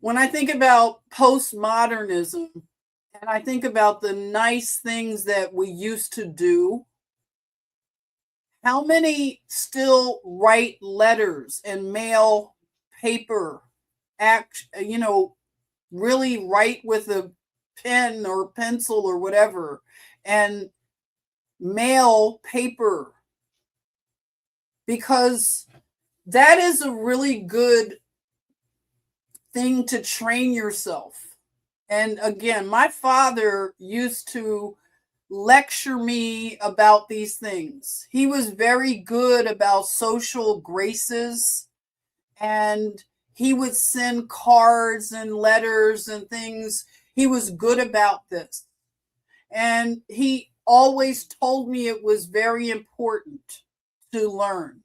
when I think about postmodernism, and I think about the nice things that we used to do, how many still write letters and mail paper, really write with a pen or pencil or whatever, and mail paper, because that is a really good thing to train yourself. And again, my father used to lecture me about these things. He was very good about social graces, and he would send cards and letters and things. He was good about this. And he always told me it was very important to learn.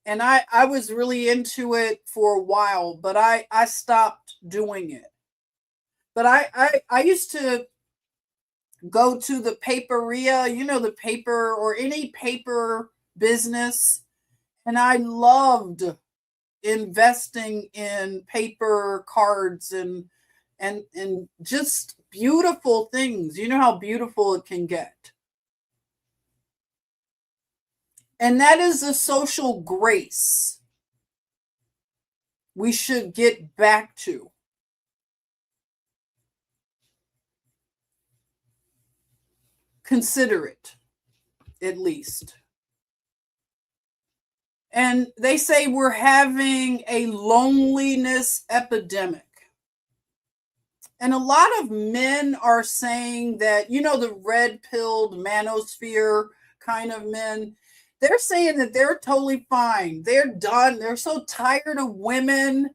And I was really into it for a while, but I stopped doing it. But I used to go to the paperia, the paper or any paper business. And I loved investing in paper cards and just beautiful things. You know how beautiful it can get. And that is a social grace we should get back to. Consider it, at least. And they say we're having a loneliness epidemic. And a lot of men are saying that, the red-pilled manosphere kind of men, they're saying that they're totally fine. They're done. They're so tired of women.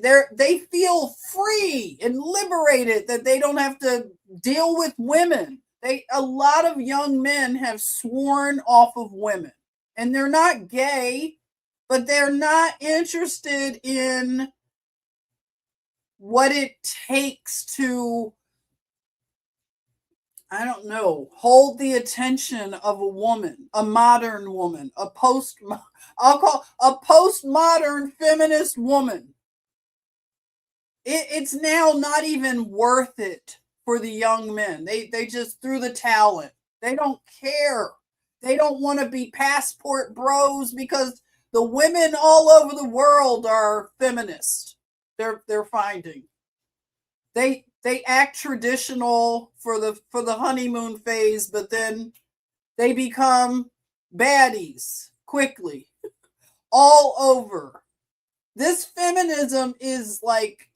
They feel free and liberated that they don't have to deal with women. A lot of young men have sworn off of women. And they're not gay, but they're not interested in what it takes to, I don't know, hold the attention of a woman, a modern woman, I'll call a postmodern feminist woman. It's now not even worth it for the young men. They just threw the towel in. They don't care. They don't want to be passport bros because the women all over the world are feminists. They're finding. They act traditional for the honeymoon phase, but then they become baddies quickly all over. This feminism is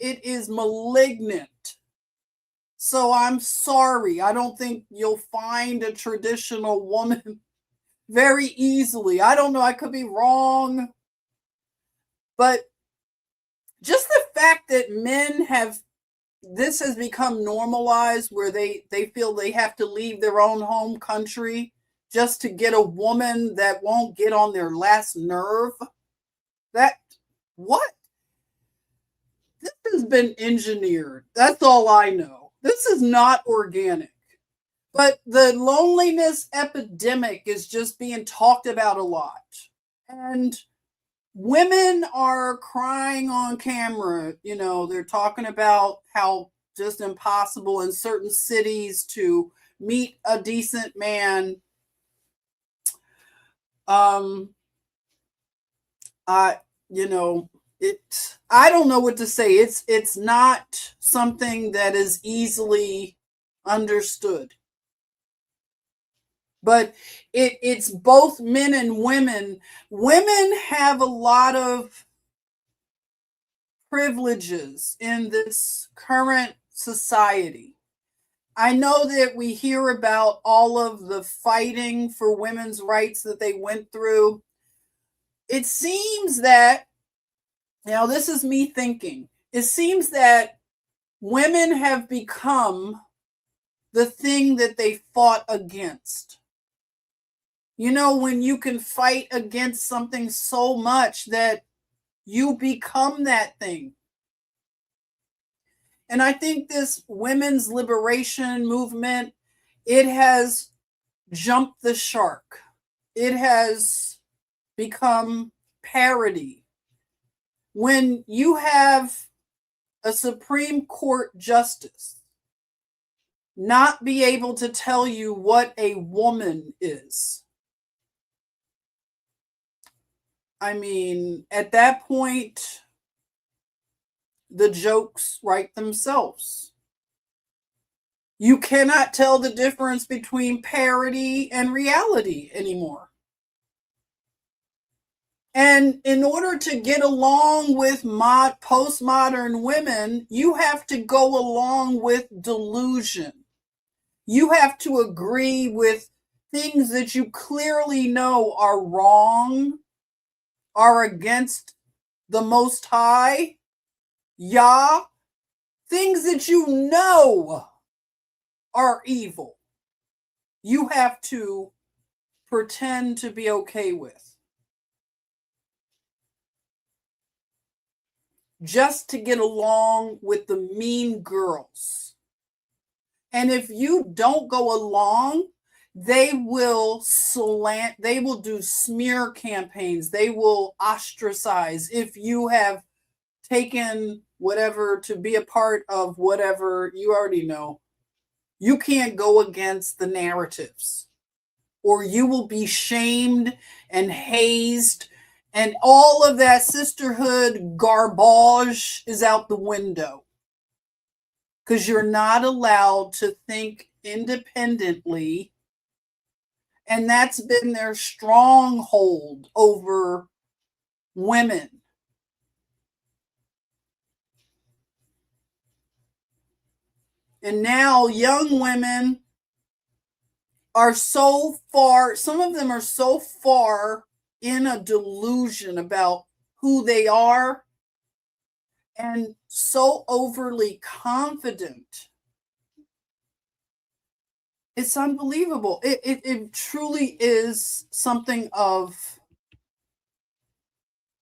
it is malignant. So I'm sorry. I don't think you'll find a traditional woman very easily. I don't know. I could be wrong. But just the fact that this has become normalized where they feel they have to leave their own home country just to get a woman that won't get on their last nerve. What? This has been engineered. That's all I know. This is not organic. But the loneliness epidemic is just being talked about a lot. And women are crying on camera. They're talking about how just impossible in certain cities to meet a decent man. I don't know what to say. It's not something that is easily understood. But it's both men and women. Women have a lot of privileges in this current society. I know that we hear about all of the fighting for women's rights that they went through. It seems that, this is me thinking, it seems that women have become the thing that they fought against. When you can fight against something so much that you become that thing. And I think this women's liberation movement, it has jumped the shark. It has become parody. When you have a Supreme Court justice not be able to tell you what a woman is, I mean, at that point, the jokes write themselves. You cannot tell the difference between parody and reality anymore. And in order to get along with postmodern women, you have to go along with delusion. You have to agree with things that you clearly know are wrong, are against the Most High, Yah, things that you know are evil. You have to pretend to be okay with, just to get along with the mean girls. And if you don't go along, they will do smear campaigns. They will ostracize if you have taken whatever to be a part of whatever. You already know. You can't go against the narratives. or you will be shamed and hazed, and all of that sisterhood garbage is out the window because you're not allowed to think independently. And that's been their stronghold over women. And now young women are so far, some of them are so far in a delusion about who they are and so overly confident. It's unbelievable. It truly is something of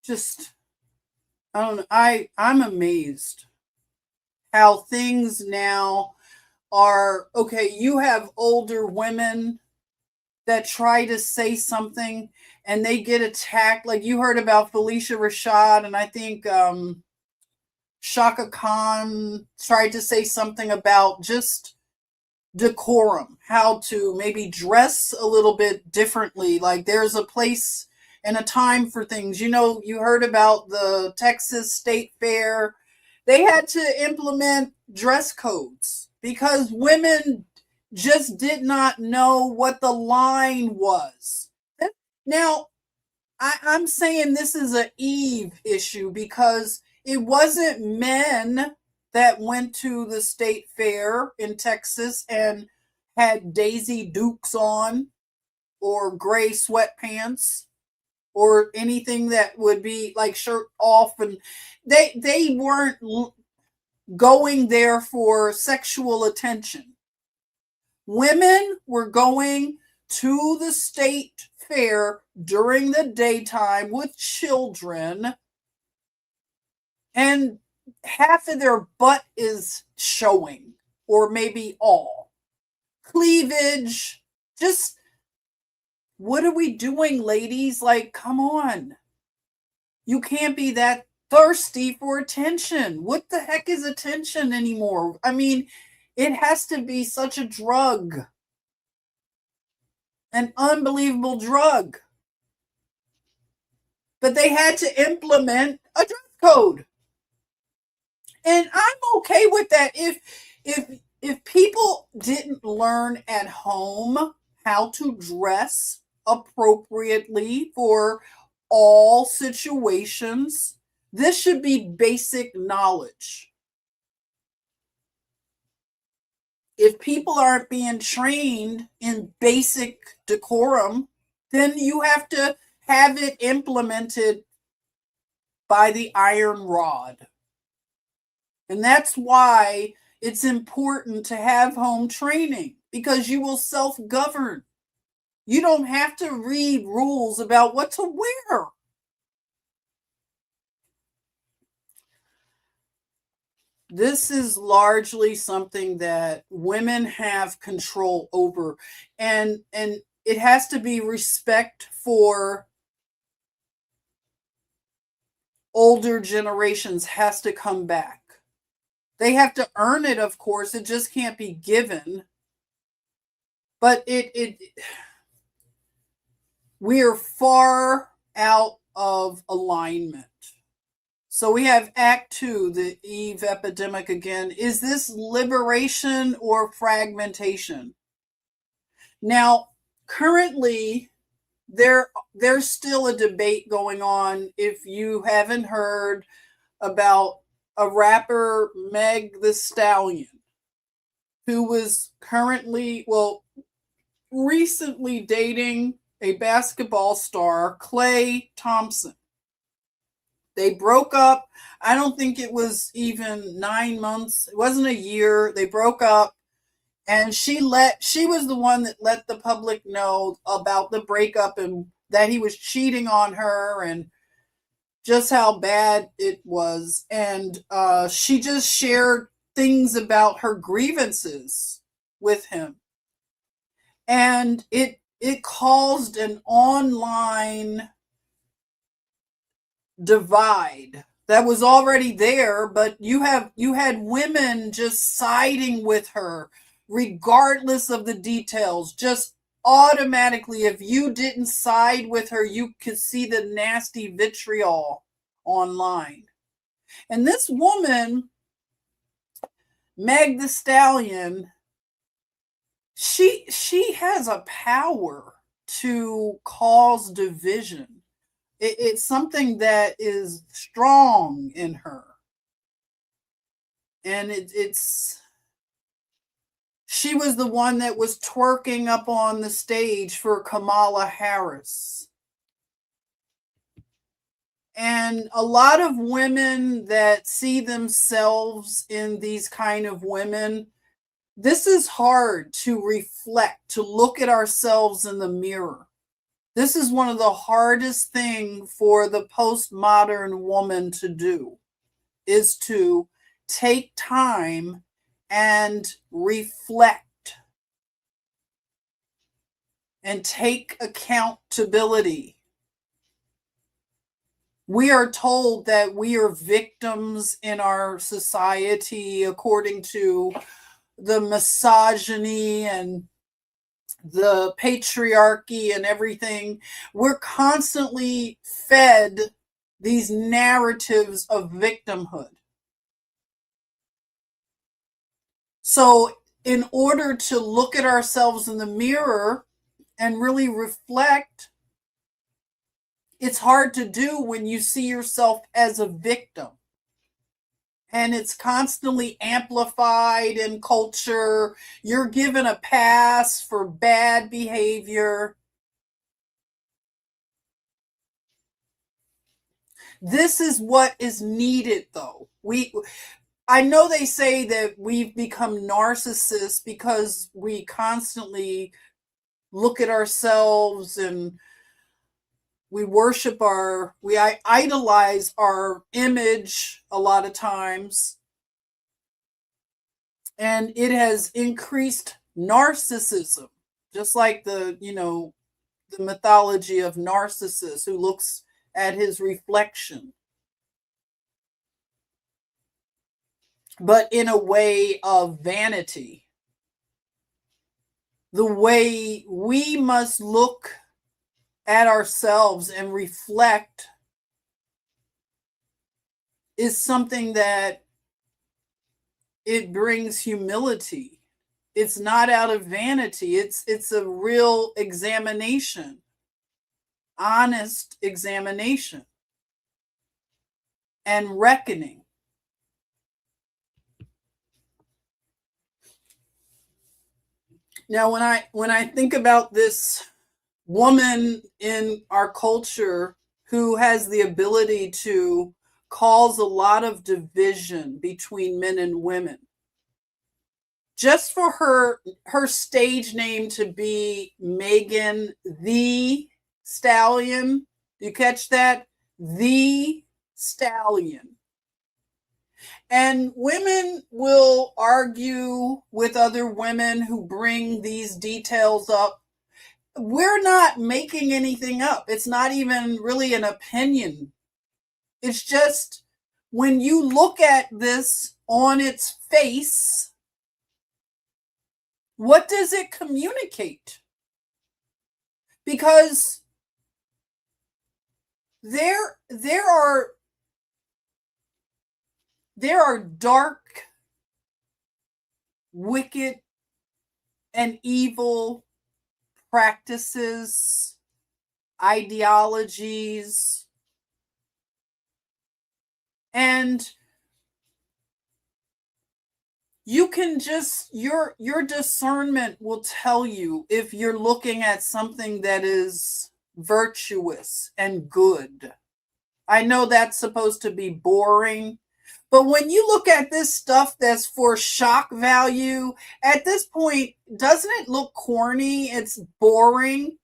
just, I don't know, I'm amazed how things now are. Okay, you have older women that try to say something and they get attacked. Like you heard about Felicia Rashad, and I think Shaka Khan tried to say something about just decorum, how to maybe dress a little bit differently. Like there's a place and a time for things. You heard about the Texas State Fair. They had to implement dress codes because women just did not know what the line was. Now, I'm saying this is an Eve issue because it wasn't men that went to the state fair in Texas and had Daisy Dukes on or gray sweatpants or anything that would be like shirt off, and they weren't going there for sexual attention. Women were going to the state fair during the daytime with children, and half of their butt is showing, or maybe all. Cleavage. Just, what are we doing, ladies? Like, come on. You can't be that thirsty for attention. What the heck is attention anymore? I mean, it has to be such a drug. An unbelievable drug. But they had to implement a dress code. And I'm okay with that. If people didn't learn at home how to dress appropriately for all situations, this should be basic knowledge. If people aren't being trained in basic decorum, then you have to have it implemented by the iron rod. And that's why it's important to have home training, because you will self-govern. You don't have to read rules about what to wear. This is largely something that women have control over, and it has to be respect for older generations has to come back. They have to earn it, of course. It just can't be given. But we're far out of alignment. So we have Act 2, the Eve epidemic again. Is this liberation or fragmentation? Now, currently, there's still a debate going on. If you haven't heard about a rapper, Meg the Stallion, who was recently dating a basketball star, Klay Thompson. They broke up. I don't think it was even 9 months. It wasn't a year. They broke up. And she was the one that let the public know about the breakup and that he was cheating on her and just how bad it was. And she just shared things about her grievances with him. And it caused an online divide that was already there, but you had women just siding with her regardless of the details, just automatically, if you didn't side with her, you could see the nasty vitriol online. And this woman, Meg the Stallion, she has a power to cause division. It's something that is strong in her. And it's she was the one that was twerking up on the stage for Kamala Harris. And a lot of women that see themselves in these kind of women, this is hard to reflect, to look at ourselves in the mirror. This is one of the hardest things for the postmodern woman to do, is to take time and reflect and take accountability. We are told that we are victims in our society according to the misogyny and the patriarchy and everything. We're constantly fed these narratives of victimhood. So in order to look at ourselves in the mirror and really reflect, it's hard to do when you see yourself as a victim. And it's constantly amplified in culture. You're given a pass for bad behavior. This is what is needed, though. I know they say that we've become narcissists because we constantly look at ourselves and we idolize our image a lot of times. And it has increased narcissism, just like the mythology of Narcissus who looks at his reflection, but in a way of vanity. The way we must look at ourselves and reflect is something that it brings humility. It's not out of vanity. It's a real examination, honest examination and reckoning. Now, when I think about this woman in our culture who has the ability to cause a lot of division between men and women, just for her stage name to be Megan the Stallion, you catch that? The Stallion. And women will argue with other women who bring these details up. We're not making anything up. It's not even really an opinion. It's just when you look at this on its face, what does it communicate? Because there are dark, wicked, and evil practices, ideologies, and you can just your discernment will tell you if you're looking at something that is virtuous and good. I know that's supposed to be boring, but when you look at this stuff that's for shock value, at this point, doesn't it look corny? It's boring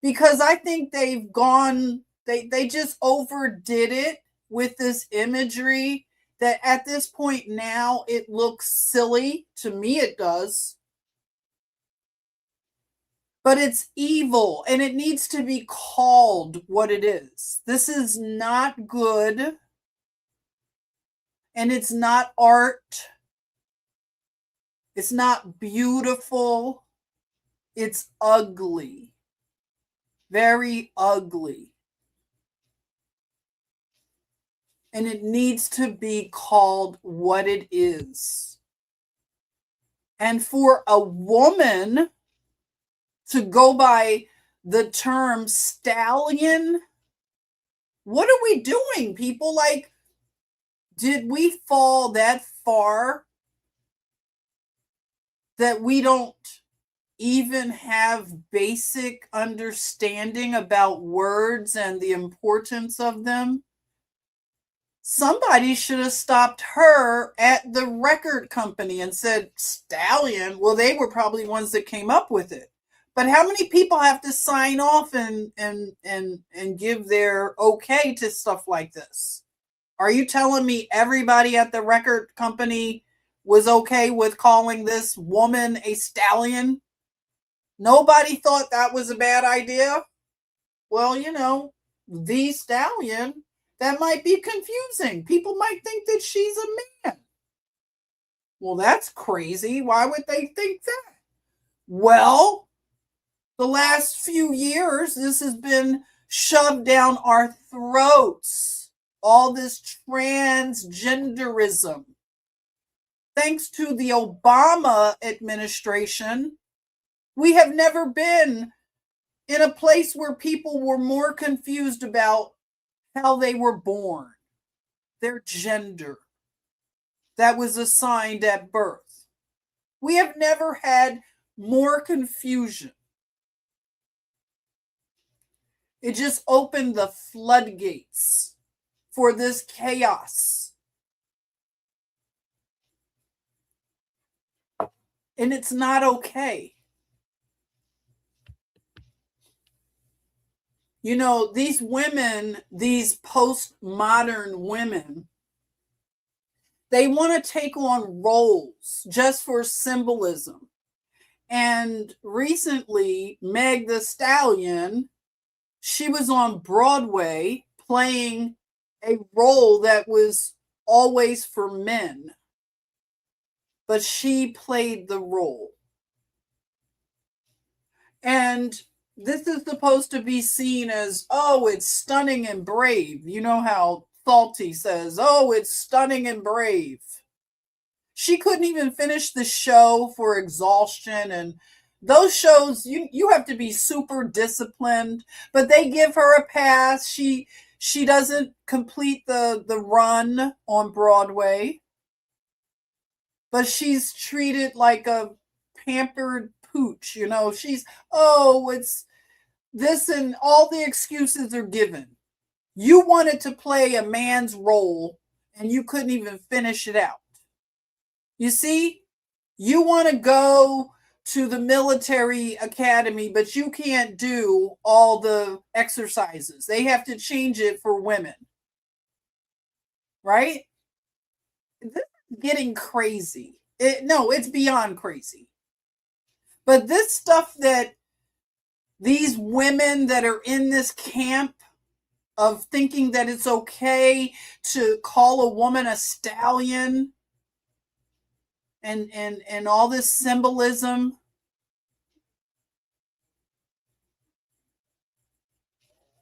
because I think they just overdid it with this imagery that at this point now it looks silly. To me, it does. But it's evil and it needs to be called what it is. This is not good. And it's not art. It's not beautiful. It's ugly. Very ugly. And it needs to be called what it is. And for a woman to go by the term stallion, what are we doing, people? Like, did we fall that far that we don't even have basic understanding about words and the importance of them? Somebody should have stopped her at the record company and said, stallion. Well, they were probably ones that came up with it. But how many people have to sign off and give their okay to stuff like this? Are you telling me everybody at the record company was okay with calling this woman a stallion? Nobody thought that was a bad idea? Well, the stallion, that might be confusing. People might think that she's a man. Well, that's crazy. Why would they think that? Well, the last few years, this has been shoved down our throats. All this transgenderism. Thanks to the Obama administration, we have never been in a place where people were more confused about how they were born, their gender that was assigned at birth. We have never had more confusion. It just opened the floodgates for this chaos. And it's not okay. These women, these postmodern women, they want to take on roles just for symbolism. And recently, Meg the Stallion, she was on Broadway playing a role that was always for men. But she played the role. And this is supposed to be seen as, oh, it's stunning and brave. You know how Salty says, oh, it's stunning and brave. She couldn't even finish the show for exhaustion. And those shows, you have to be super disciplined, but they give her a pass. She doesn't complete the run on Broadway, but she's treated like a pampered pooch. It's this, and all the excuses are given. You wanted to play a man's role and you couldn't even finish it out. You see, you want to go to the military academy, but you can't do all the exercises. They have to change it for women. Right? This is getting crazy. It's beyond crazy. But this stuff that these women that are in this camp of thinking that it's okay to call a woman a stallion and all this symbolism,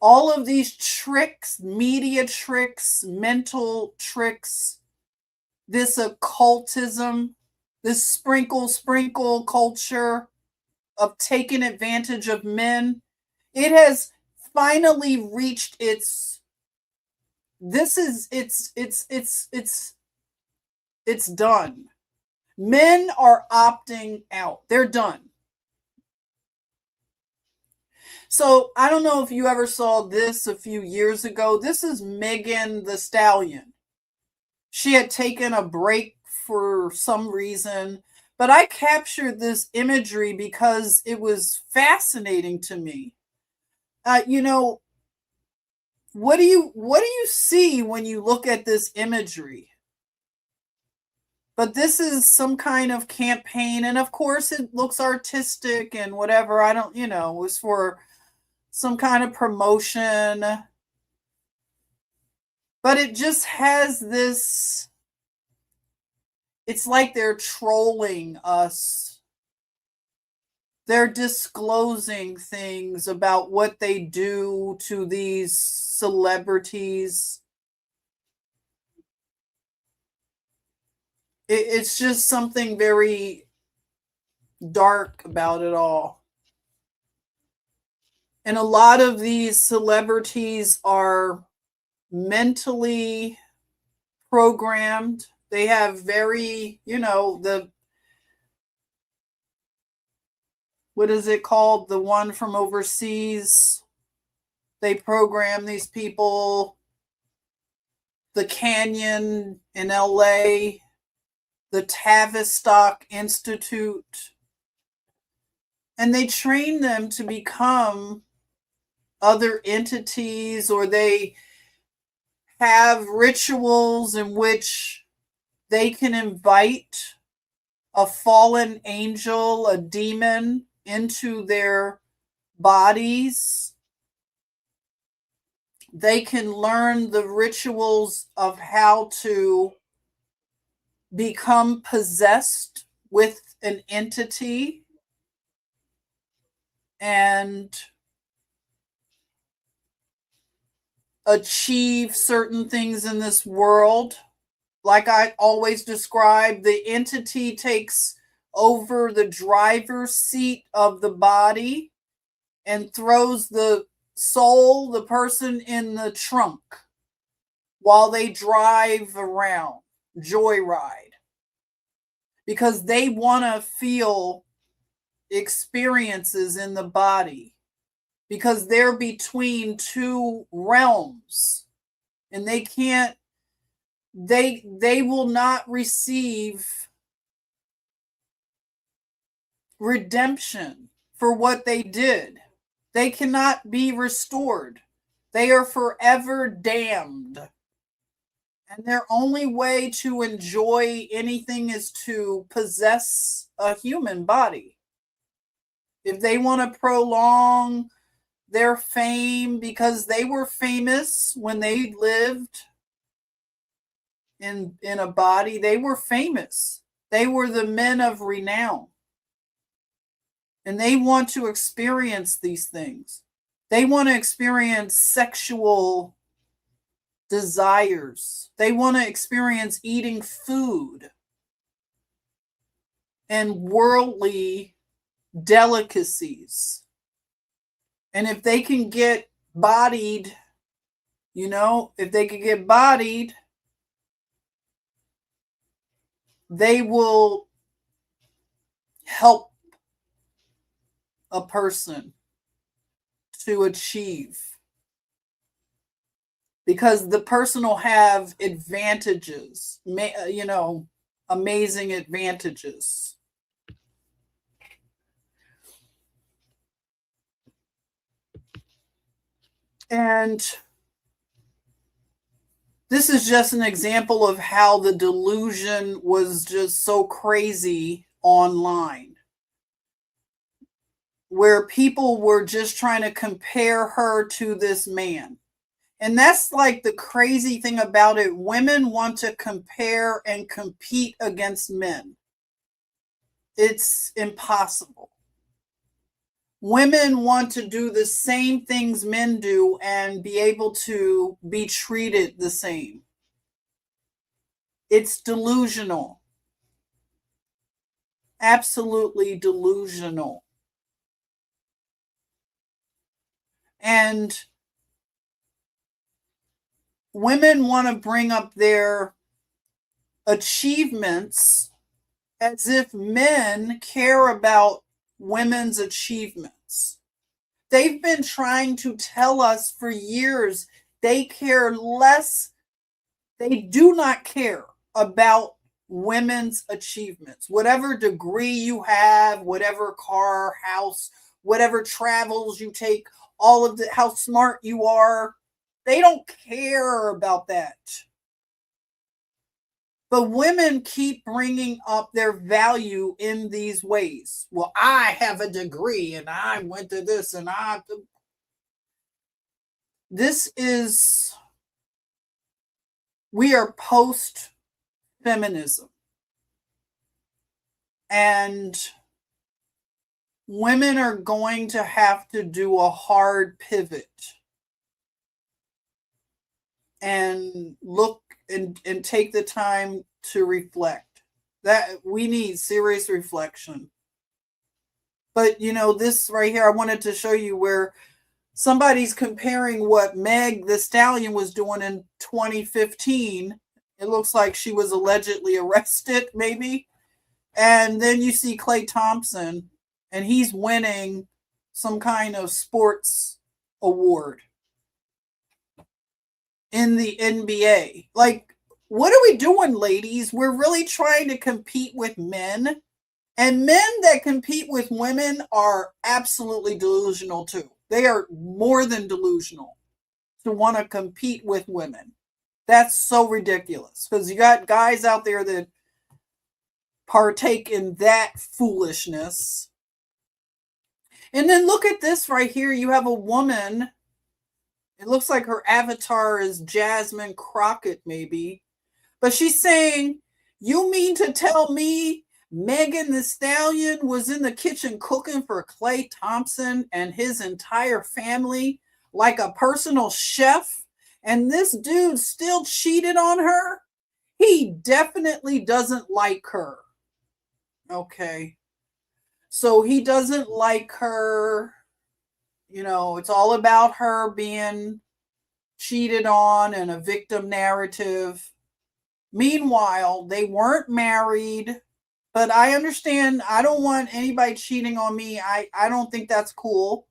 all of these tricks, media tricks, mental tricks, this occultism, this sprinkle culture of taking advantage of men, it has finally reached it's done. Men are opting out. They're done. So I don't know if you ever saw this a few years ago. This is Megan the Stallion. She had taken a break for some reason, but I captured this imagery because it was fascinating to me. What do you see when you look at this imagery? But this is some kind of campaign, and of course it looks artistic and whatever. I don't, it was for some kind of promotion. But it just has this, it's like they're trolling us they're disclosing things about what they do to these celebrities. It's just something very dark about it all. And a lot of these celebrities are mentally programmed. They have very, what is it called? The one from overseas. They program these people. The Canyon in LA, the Tavistock Institute. And they train them to become other entities, or they have rituals in which they can invite a fallen angel, a demon, into their bodies. They can learn the rituals of how to become possessed with an entity and achieve certain things in this world. Like I always describe, the entity takes over the driver's seat of the body and throws the soul, the person, in the trunk while they drive around, joyride, because they want to feel experiences in the body, because they're between two realms and they can't, they will not receive redemption for what they did. They cannot be restored. They are forever damned. And their only way to enjoy anything is to possess a human body. If they want to prolong their fame, because they were famous when they lived in a body, they were famous. They were the men of renown. And they want to experience these things. They want to experience sexual desires. They want to experience eating food and worldly delicacies. And if they can get bodied, if they can get bodied, they will help a person to achieve, because the person will have advantages, amazing advantages. And this is just an example of how the delusion was just so crazy online, where people were just trying to compare her to this man. And that's like the crazy thing about it. Women want to compare and compete against men. It's impossible. Women want to do the same things men do and be able to be treated the same. It's delusional. Absolutely delusional. And women want to bring up their achievements as if men care about women's achievements. They've been trying to tell us for years they care less, they do not care about women's achievements. Whatever degree you have, whatever car, house, whatever travels you take, all of how smart you are, they don't care about that. But women keep bringing up their value in these ways. Well, I have a degree and I went to this and we are post-feminism. And women are going to have to do a hard pivot and look and take the time to reflect. That we need serious reflection. But this right here, I wanted to show you where somebody's comparing what Meg the Stallion was doing in 2015. It looks like she was allegedly arrested, maybe. And then you see Klay Thompson, and he's winning some kind of sports award in the NBA. Like, what are we doing, ladies? We're really trying to compete with men. And men that compete with women are absolutely delusional too. They are more than delusional to want to compete with women. That's so ridiculous because you got guys out there that partake in that foolishness. And then look at this right here. You have a woman. It looks like her avatar is Jasmine Crockett, maybe. But she's saying, you mean to tell me Megan the Stallion was in the kitchen cooking for Klay Thompson and his entire family like a personal chef, and this dude still cheated on her? He definitely doesn't like her. Okay. So he doesn't like her. It's all about her being cheated on and a victim narrative. Meanwhile, they weren't married. But I understand, I don't want anybody cheating on me. I don't think that's cool.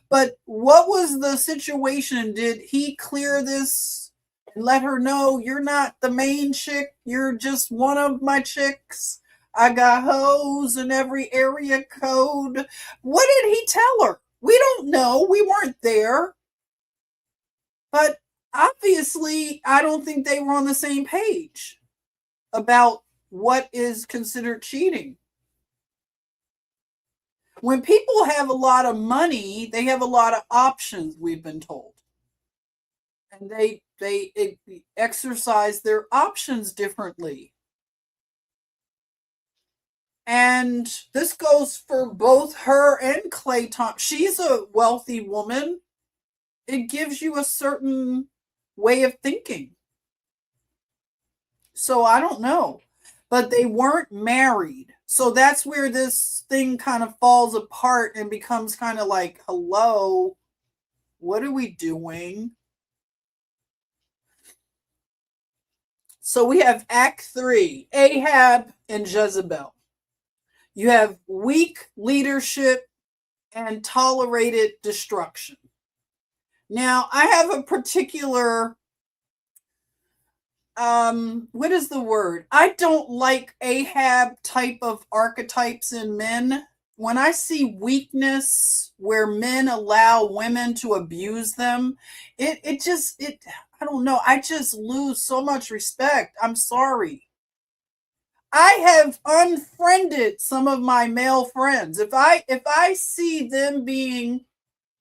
But what was the situation? Did he clear this and let her know, you're not the main chick, you're just one of my chicks? I got hoes in every area code. What did he tell her? We don't know. We weren't there. But obviously, I don't think they were on the same page about what is considered cheating. When people have a lot of money, they have a lot of options, we've been told. And they exercise their options differently. And this goes for both her and Klay Thompson. She's a wealthy woman. It gives you a certain way of thinking. So I don't know. But they weren't married. So that's where this thing kind of falls apart and becomes kind of like, hello, what are we doing? So we have Act 3, Ahab and Jezebel. You have weak leadership and tolerated destruction. Now, I have a particular what is the word? I don't like Ahab type of archetypes in men. When I see weakness where men allow women to abuse them, it I don't know, I just lose so much respect. I'm sorry. I have unfriended some of my male friends. If I see them being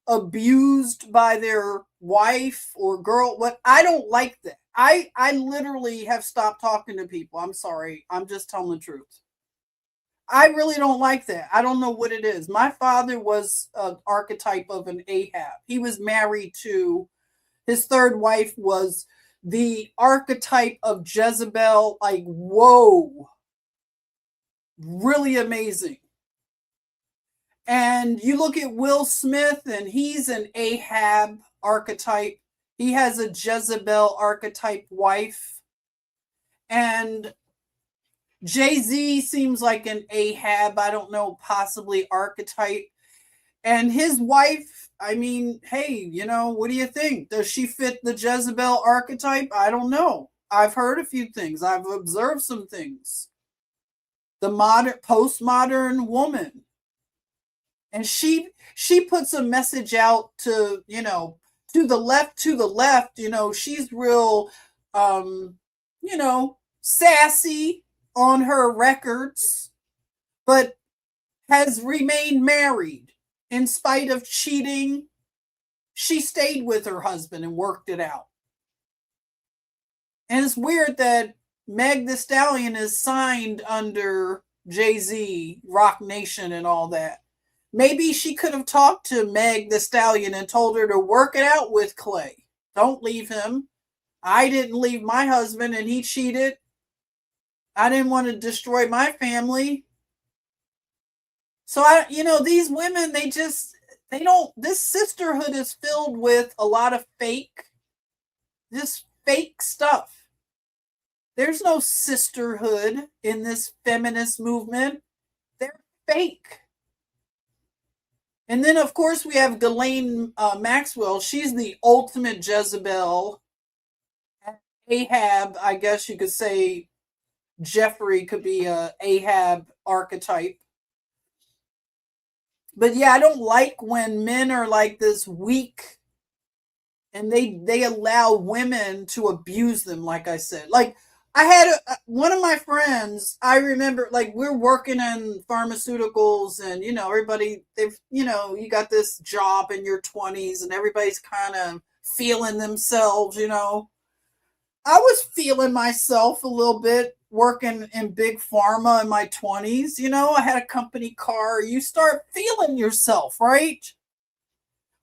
abused by their wife or girl, what, I don't like that. I literally have stopped talking to people. I'm sorry. I'm just telling the truth. I really don't like that. I don't know what it is. My father was an archetype of an Ahab. He was married to, his third wife was the archetype of Jezebel. Like, whoa. Really amazing. And you look at Will Smith, and he's an Ahab archetype. He has a Jezebel archetype wife. And Jay-Z seems like an Ahab, I don't know, possibly archetype. And his wife, I mean, hey, what do you think? Does she fit the Jezebel archetype? I don't know. I've heard a few things. I've observed some things. The postmodern woman. And she puts a message out to, to the left, she's real, sassy on her records, but has remained married in spite of cheating. She stayed with her husband and worked it out. And it's weird that Meg the Stallion is signed under Jay-Z, Rock Nation, and all that. Maybe she could have talked to Meg the Stallion and told her to work it out with Clay. Don't leave him. I didn't leave my husband and he cheated. I didn't want to destroy my family. So these women, they don't, this sisterhood is filled with a lot of this fake stuff. There's no sisterhood in this feminist movement. They're fake. And then, of course, we have Ghislaine Maxwell. She's the ultimate Jezebel. Ahab, I guess you could say Jeffrey could be a Ahab archetype. But yeah, I don't like when men are like this weak and they allow women to abuse them, like I said. Like, I had one of my friends, I remember, like, we're working in pharmaceuticals and, everybody, you got this job in your 20s and everybody's kind of feeling themselves, I was feeling myself a little bit working in big pharma in my 20s. I had a company car. You start feeling yourself, right?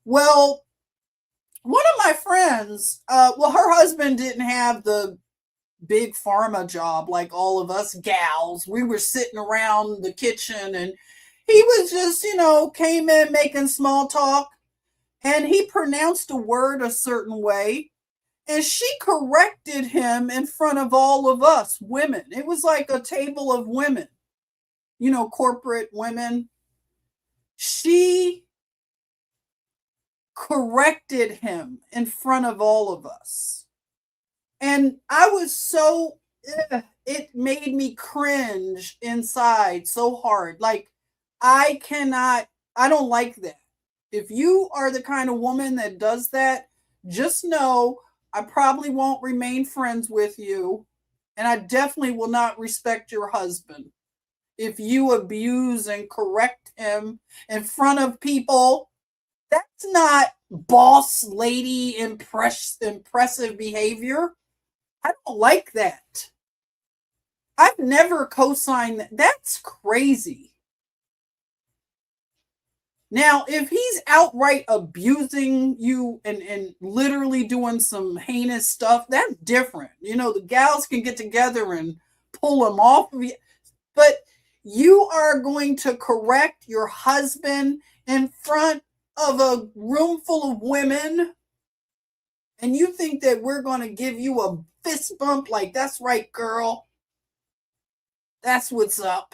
Well, one of my friends, her husband didn't have the big pharma job like all of us gals. We were sitting around the kitchen and he was just, came in making small talk and he pronounced a word a certain way. And she corrected him in front of all of us women. It was like a table of women, corporate women. She corrected him in front of all of us. And I was it made me cringe inside so hard. Like, I don't like that. If you are the kind of woman that does that, just know I probably won't remain friends with you, and I definitely will not respect your husband if you abuse and correct him in front of people. That's not boss lady impressive behavior. I don't like that. I've never co-signed that. That's crazy. Now, if he's outright abusing you and literally doing some heinous stuff, that's different. The gals can get together and pull him off of you. But you are going to correct your husband in front of a room full of women, and you think that we're going to give you a fist bump like, that's right, girl. That's what's up.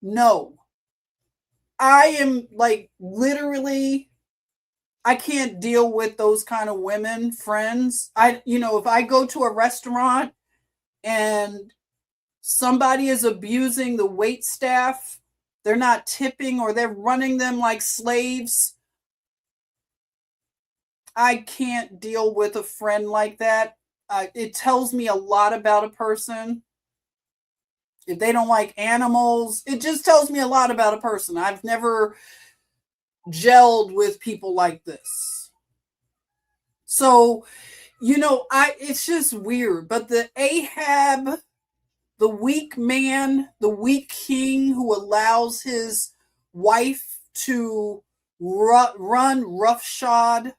No. I am like literally, I can't deal with those kind of women friends. If I go to a restaurant and somebody is abusing the wait staff, they're not tipping or they're running them like slaves, I can't deal with a friend like that. It tells me a lot about a person. If they don't like animals, it just tells me a lot about a person. I've never gelled with people like this. So, it's just weird. But the Ahab, the weak man, the weak king who allows his wife to run roughshod,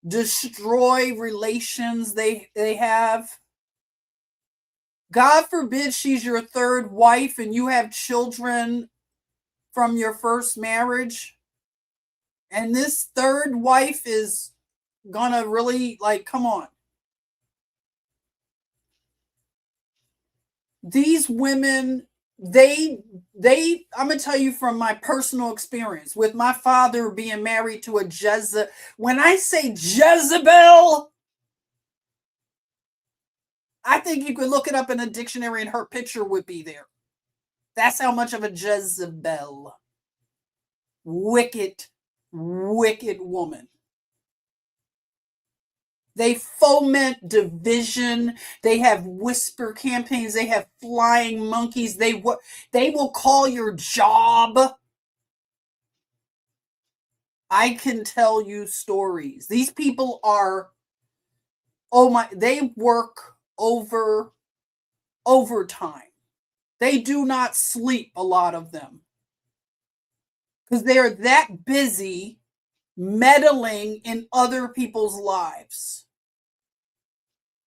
destroy relations they have. God forbid she's your third wife and you have children from your first marriage. And this third wife is gonna really, like, come on. These women, I'm gonna tell you from my personal experience with my father being married to a Jezebel. When I say Jezebel, I think you could look it up in a dictionary and her picture would be there. That's how much of a Jezebel. Wicked, wicked woman. They foment division. They have whisper campaigns. They have flying monkeys. They will call your job. I can tell you stories. These people are, they work overtime. They do not sleep, a lot of them. because they are that busy meddling in other people's lives,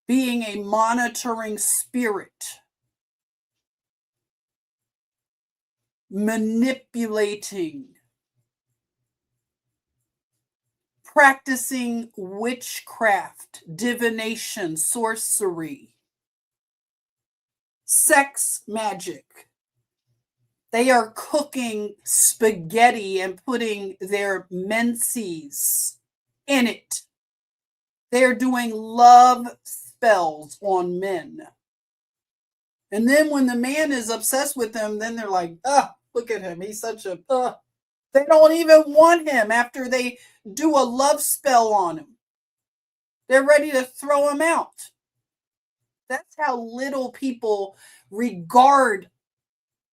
being a monitoring spirit, manipulating, practicing witchcraft, divination, sorcery, sex magic. They are cooking spaghetti and putting their menses in it. They're doing love spells on men. And then when the man is obsessed with them, then they're like, look at him. He's such a, They don't even want him after they do a love spell on him. They're ready to throw him out. That's how little people regard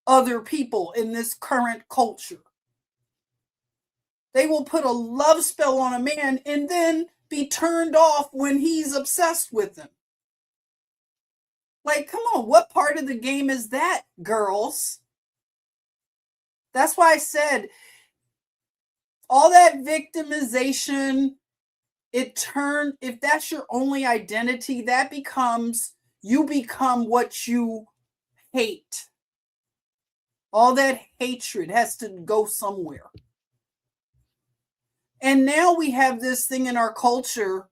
other people in this current culture. They will put a love spell on a man and then be turned off when he's obsessed with them. Like, come on, what part of the game is that, girls? That's why I said all that victimization, if that's your only identity, that becomes, you become what you hate. All that hatred has to go somewhere. And now we have this thing in our culture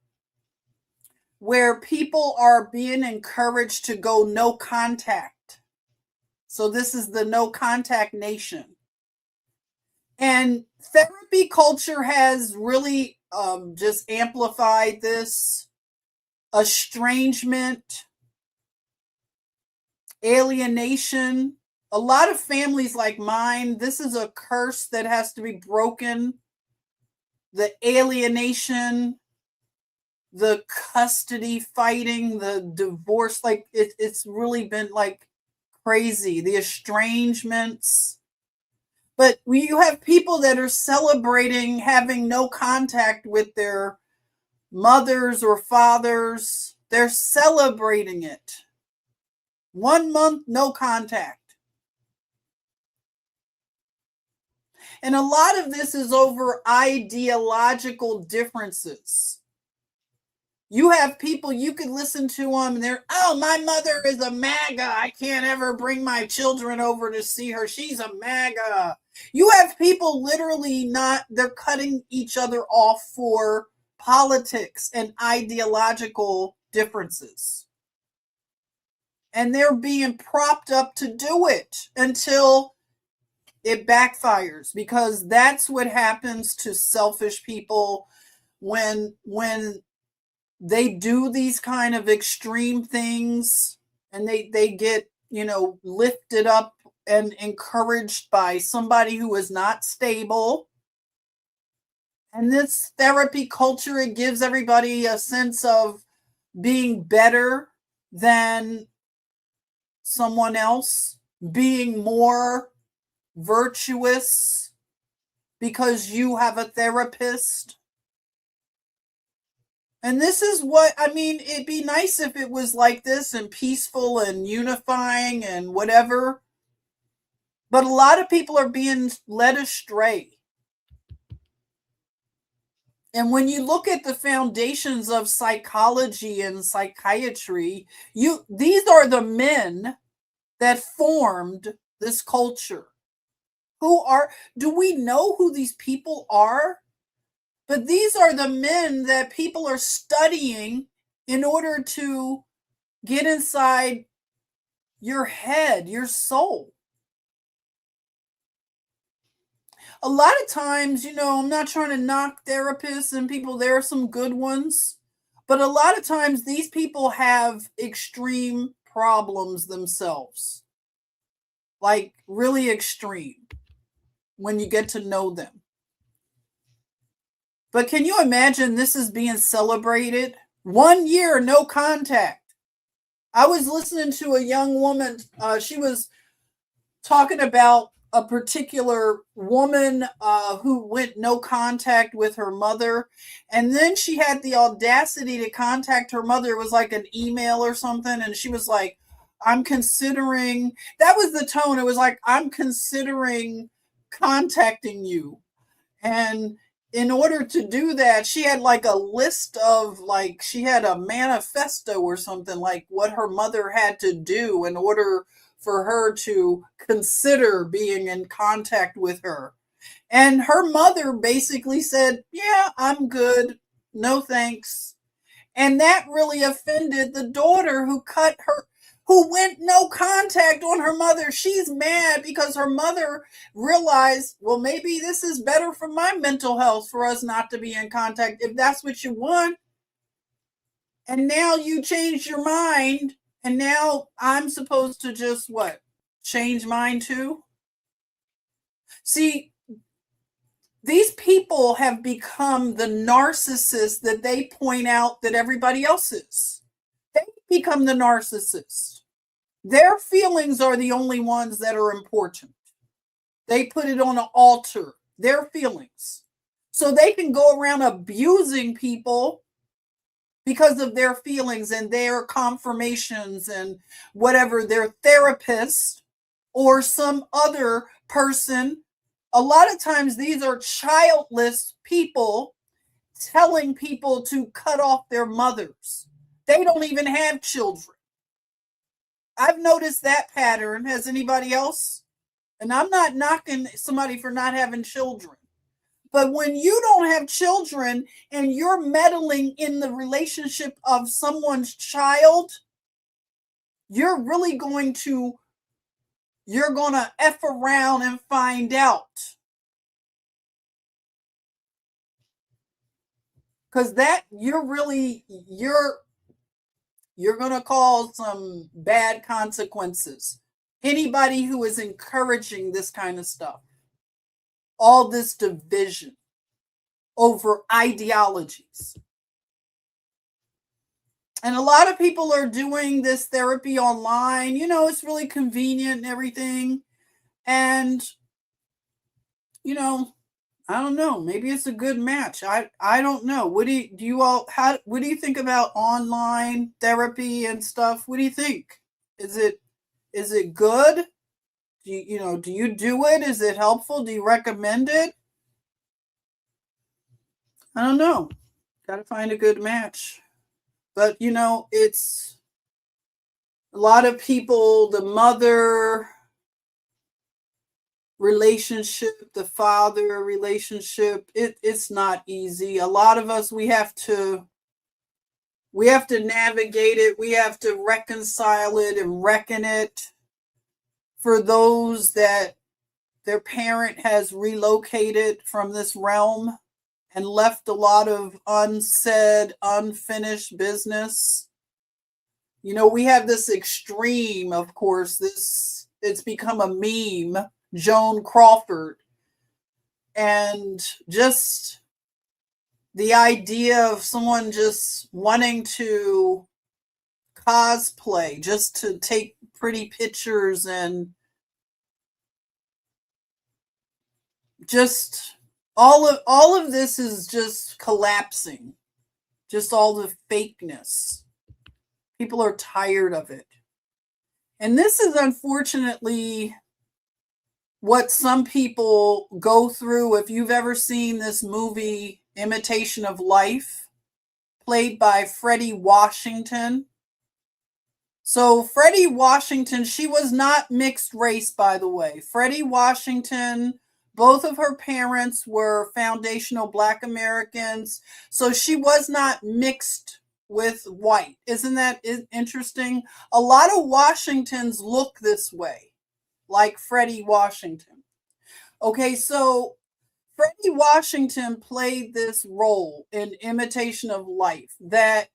where people are being encouraged to go no contact. So this is the no contact nation. And therapy culture has really just amplified this. Estrangement, alienation. A lot of families like mine, this is a curse that has to be broken. The alienation, the custody fighting, the divorce, like it's really been like crazy. The estrangements. But you have people that are celebrating having no contact with their mothers or fathers. They're celebrating it. 1 month, no contact. And a lot of this is over ideological differences. You have people, you could listen to them, and they're, my mother is a MAGA. I can't ever bring my children over to see her. She's a MAGA. You have people literally they're cutting each other off for politics and ideological differences. And they're being propped up to do it until it backfires, because that's what happens to selfish people when they do these kind of extreme things, and they get, lifted up and encouraged by somebody who is not stable. And this therapy culture, it gives everybody a sense of being better than someone else, being more virtuous because you have a therapist. And this is what, it'd be nice if it was like this and peaceful and unifying and whatever. But a lot of people are being led astray. And when you look at the foundations of psychology and psychiatry, these are the men that formed this culture. Do we know who these people are? But these are the men that people are studying in order to get inside your head, your soul. A lot of times, I'm not trying to knock therapists and people. There are some good ones. But a lot of times these people have extreme problems themselves. Like really extreme when you get to know them. But can you imagine this is being celebrated? 1 year, no contact. I was listening to a young woman. She was talking about a particular woman who went no contact with her mother. And then she had the audacity to contact her mother. It was like an email or something. And she was like, I'm considering, that was the tone. It was like, I'm considering contacting you. And in order to do that, she had like a list of, like, she had a manifesto or something, like what her mother had to do in order for her to consider being in contact with her. And her mother basically said, "Yeah, I'm good. No thanks." And that really offended the daughter, who went no contact on her mother. She's mad because her mother realized, well, maybe this is better for my mental health for us not to be in contact if that's what you want. And now you changed your mind. And now I'm supposed to just what? Change mine too? See, these people have become the narcissist that they point out that everybody else is. They become the narcissist. Their feelings are the only ones that are important. They put it on an altar, their feelings. So they can go around abusing people because of their feelings and their confirmations and whatever, their therapist or some other person. A lot of times these are childless people telling people to cut off their mothers. They don't even have children. I've noticed that pattern. Has anybody else? And I'm not knocking somebody for not having children. But when you don't have children and you're meddling in the relationship of someone's child, you're really going to F around and find out. Because that you're going to cause some bad consequences. Anybody who is encouraging this kind of stuff, all this division over ideologies. And a lot of people are doing this therapy online. You know, it's really convenient and everything. And, you know, I don't know. Maybe it's a good match. I don't know. What do you think about online therapy and stuff? What do you think? Is it good? Do you do it? Is it helpful? Do you recommend it? I don't know. Got to find a good match. But it's a lot of people, the mother relationship, the father relationship, it's not easy. A lot of us, we have to navigate it. We have to reconcile it and reckon it. For those that their parent has relocated from this realm and left a lot of unsaid, unfinished business. We have this extreme, of course, it's become a meme, Joan Crawford. And just the idea of someone just wanting to cosplay, just to take pretty pictures and just all of this is just collapsing. Just all the fakeness. People are tired of it. And this is unfortunately what some people go through. If you've ever seen this movie, Imitation of Life, played by Freddie Washington. So Freddie Washington, she was not mixed race, by the way. Freddie Washington, both of her parents were foundational Black Americans. So she was not mixed with white. Isn't that interesting? A lot of Washingtons look this way, like Freddie Washington. Okay, so Freddie Washington played this role in Imitation of Life that,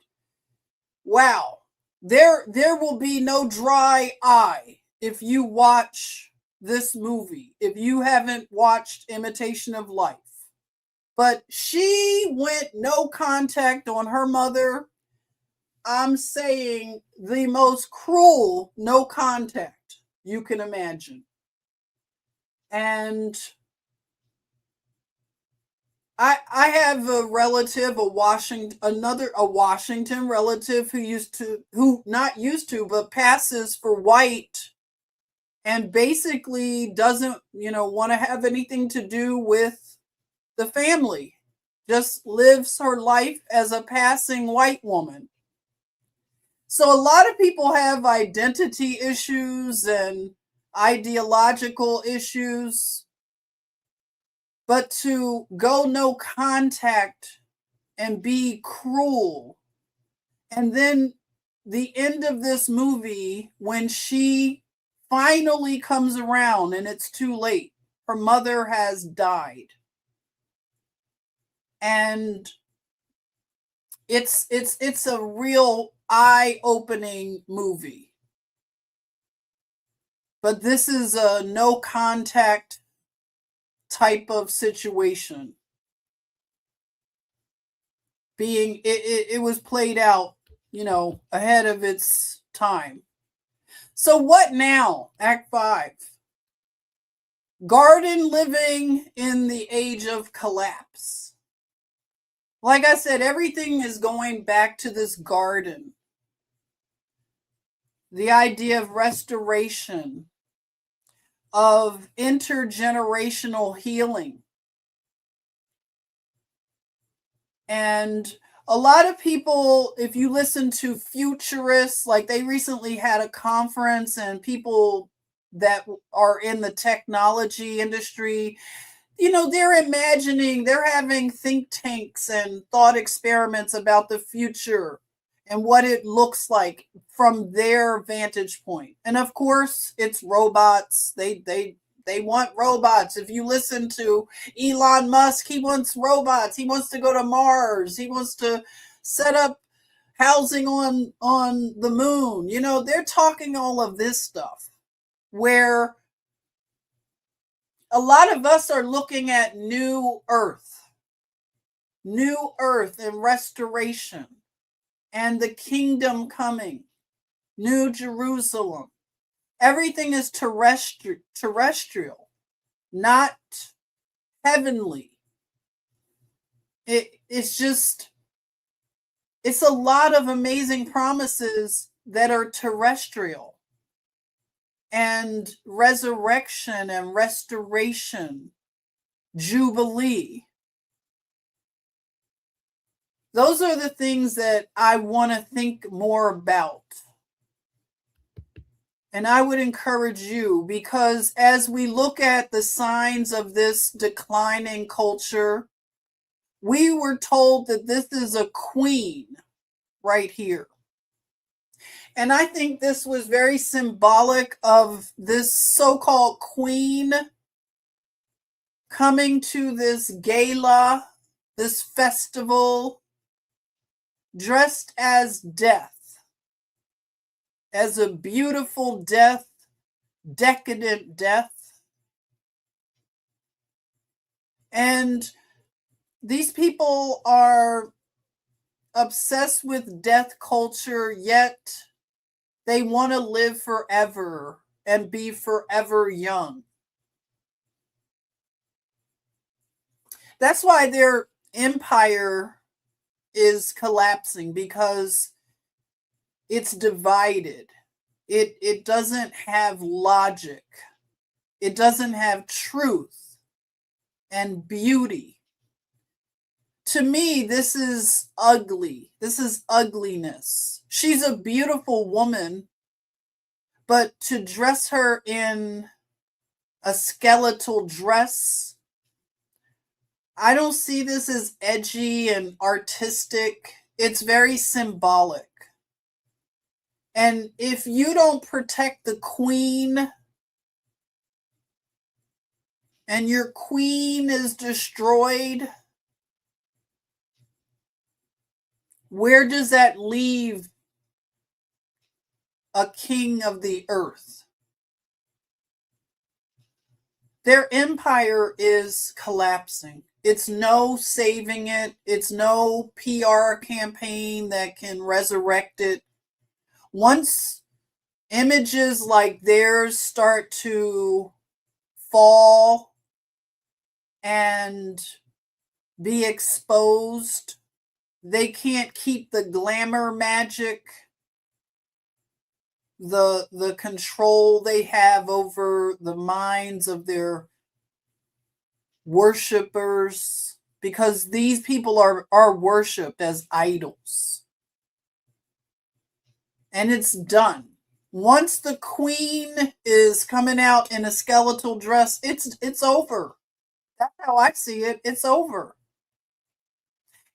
wow, there will be no dry eye if you watch this movie, if you haven't watched Imitation of Life. But she went no contact on her mother. I'm saying the most cruel no contact you can imagine. And I have a relative, a Washington relative who passes for white. and basically doesn't, want to have anything to do with the family. Just lives her life as a passing white woman. So a lot of people have identity issues and ideological issues, but to go no contact and be cruel. And then the end of this movie, when she finally comes around and it's too late, her mother has died. And it's a real eye-opening movie. But this is a no contact type of situation. It was played out, ahead of its time. So what now? Act 5. Garden living in the age of collapse. Like I said, everything is going back to this garden. The idea of restoration, of intergenerational healing. And a lot of people, if you listen to futurists, like they recently had a conference, and people that are in the technology industry, they're imagining, they're having think tanks and thought experiments about the future and what it looks like from their vantage point. And of course, it's robots. They want robots. If you listen to Elon Musk, he wants robots. He wants to go to Mars. He wants to set up housing on the moon. They're talking all of this stuff, where a lot of us are looking at new earth and restoration, and the kingdom coming, New Jerusalem. Everything is terrestrial, not heavenly. It's a lot of amazing promises that are terrestrial, and resurrection and restoration, jubilee. Those are the things that I want to think more about. And I would encourage you, because as we look at the signs of this declining culture, we were told that this is a queen right here. And I think this was very symbolic of this so-called queen coming to this gala, this festival, dressed as death. As a beautiful death, decadent death. And these people are obsessed with death culture, yet they want to live forever and be forever young. That's why their empire is collapsing, because it's divided. It doesn't have logic. It doesn't have truth and beauty. To me, this is ugly. This is ugliness. She's a beautiful woman, but to dress her in a skeletal dress, I don't see this as edgy and artistic. It's very symbolic. And if you don't protect the queen, and your queen is destroyed, where does that leave a king of the earth? Their empire is collapsing. It's no saving it. It's no PR campaign that can resurrect it. Once images like theirs start to fall and be exposed, they can't keep the glamour magic. the control they have over the minds of their worshipers, because these people are worshipped as idols. And it's done. Once the queen is coming out in a skeletal dress, it's over. That's how I see it. It's over.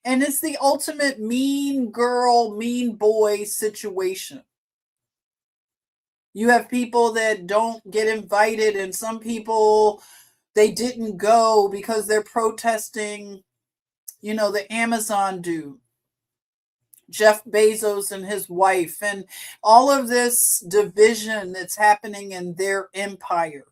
And it's the ultimate mean girl, mean boy situation. You have people that don't get invited, and some people, they didn't go because they're protesting, the Amazon dude, Jeff Bezos and his wife, and all of this division that's happening in their empire.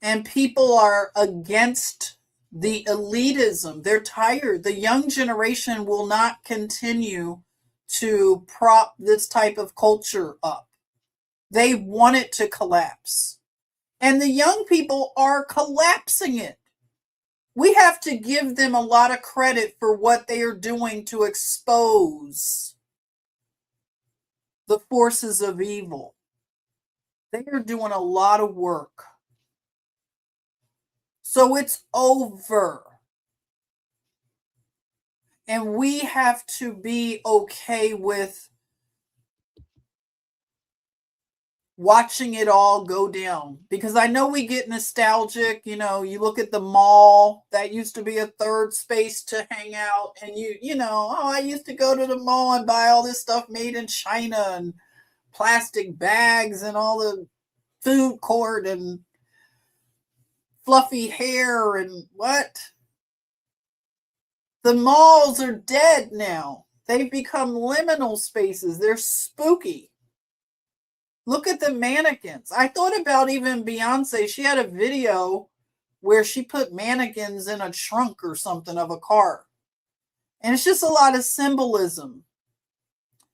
And people are against the elitism. They're tired. The young generation will not continue to prop this type of culture up. They want it to collapse. And the young people are collapsing it. We have to give them a lot of credit for what they are doing to expose the forces of evil. They are doing a lot of work. So it's over. And we have to be okay with watching it all go down, because I know we get nostalgic. You look at the mall, that used to be a third space to hang out, and I used to go to the mall and buy all this stuff made in China and plastic bags and all the food court and fluffy hair and what. The malls are dead now. They've become liminal spaces. They're spooky. Look at the mannequins. I thought about even Beyonce. She had a video where she put mannequins in a trunk or something of a car. And it's just a lot of symbolism.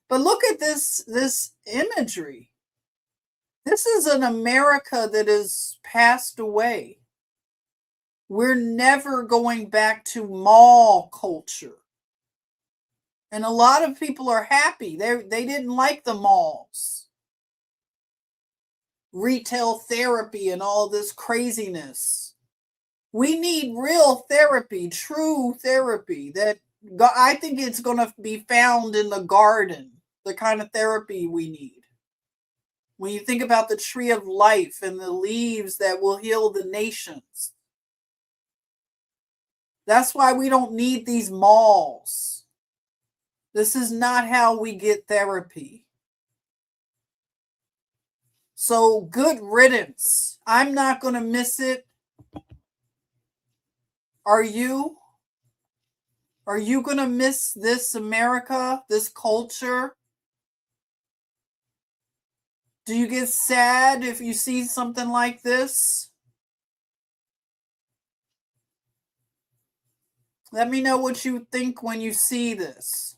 But look at this imagery. This is an America that has passed away. We're never going back to mall culture. And a lot of people are happy. They didn't like the malls. Retail therapy and all this craziness. We need real therapy, true therapy that I think it's going to be found in the garden, the kind of therapy we need. When you think about the tree of life and the leaves that will heal the nations. That's why we don't need these malls. This is not how we get therapy. So good riddance. I'm not going to miss it. Are you? Are you going to miss this America, this culture? Do you get sad if you see something like this? Let me know what you think when you see this.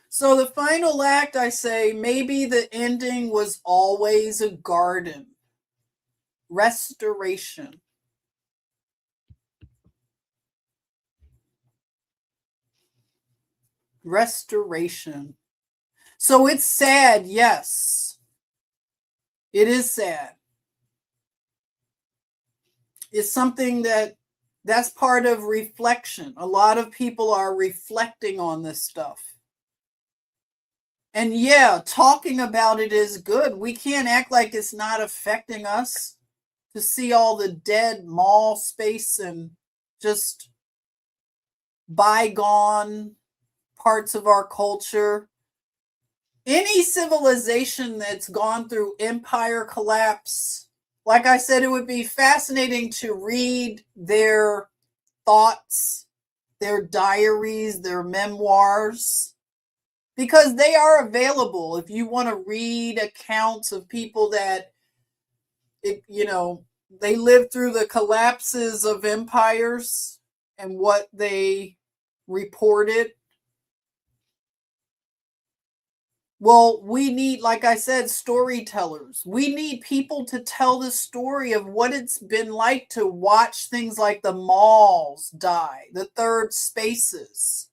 So the final act, I say, maybe the ending was always a garden. Restoration. Restoration. So it's sad, yes. It is sad. It's something that's part of reflection. A lot of people are reflecting on this stuff. And yeah, talking about it is good. We can't act like it's not affecting us to see all the dead mall space and just bygone parts of our culture. Any civilization that's gone through empire collapse, like I said, it would be fascinating to read their thoughts, their diaries, their memoirs, because they are available if you want to read accounts of people that, they lived through the collapses of empires and what they reported. Well, we need, like I said, storytellers. We need people to tell the story of what it's been like to watch things like the malls die, the third spaces.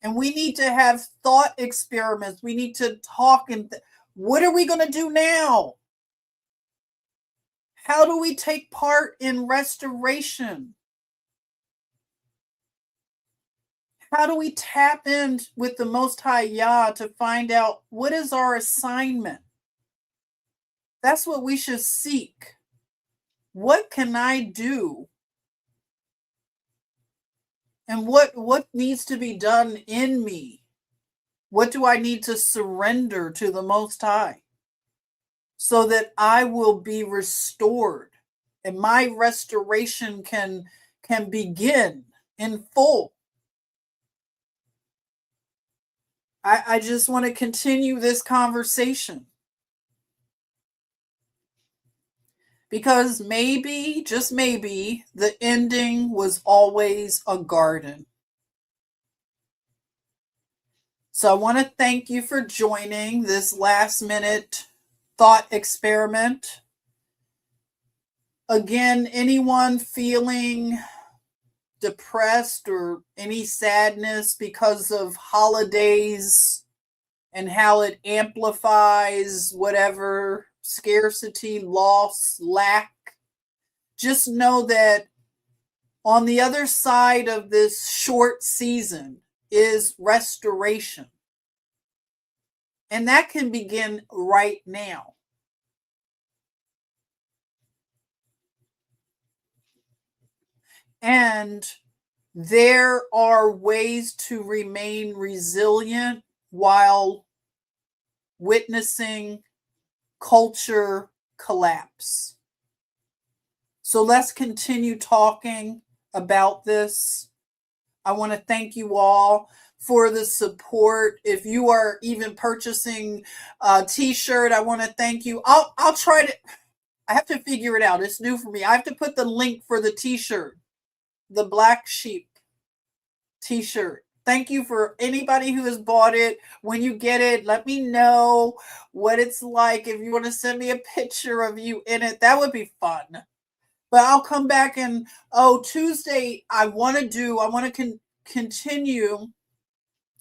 And we need to have thought experiments. We need to talk and what are we going to do now? How do we take part in restoration? How do we tap in with the Most High Yah to find out what is our assignment? That's what we should seek. What can I do? And what needs to be done in me? What do I need to surrender to the Most High so that I will be restored and my restoration can begin in full? I just want to continue this conversation because maybe, just maybe, the ending was always a garden. So I want to thank you for joining this last minute thought experiment. Again, anyone feeling depressed or any sadness because of holidays and how it amplifies whatever scarcity, loss, lack, just know that on the other side of this short season is restoration. And that can begin right now. And there are ways to remain resilient while witnessing culture collapse. So let's continue talking about this. I want to thank you all for the support. If you are even purchasing a t-shirt, I want to thank you. I'll try to, I have to figure it out. It's new for me. I have to put the link for the t-shirt, the Black Sheep t-shirt. Thank you for anybody who has bought it. When you get it, let me know what it's like. If you want to send me a picture of you in it, that would be fun. But I'll come back and, Tuesday, I want to continue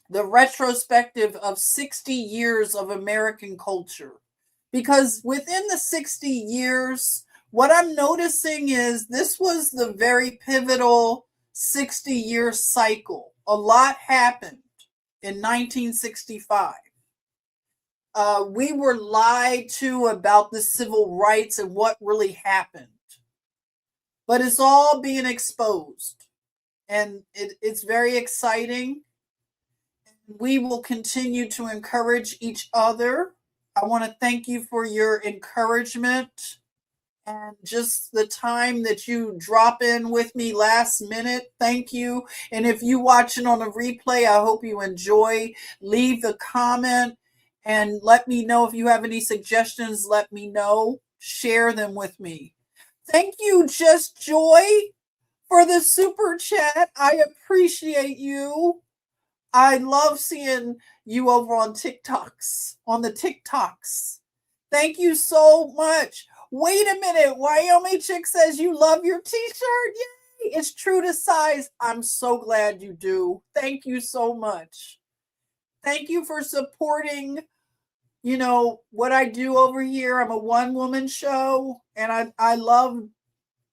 the retrospective of 60 years of American culture. Because within the 60 years, what I'm noticing is this was the very pivotal 60-year cycle. A lot happened in 1965. We were lied to about the civil rights and what really happened. But it's all being exposed. And it's very exciting. We will continue to encourage each other. I want to thank you for your encouragement and just the time that you drop in with me last minute. Thank you. And if you watch it on a replay, I hope you enjoy. Leave a comment and let me know if you have any suggestions. Let me know. Share them with me. Thank you, Just Joy, for the super chat. I appreciate you. I love seeing you over on the TikToks. Thank you so much. Wait a minute. Wyoming Chick says you love your t-shirt. Yay. It's true to size. I'm so glad you do. Thank you so much. Thank you for supporting, what I do over here. I'm a one-woman show, and I love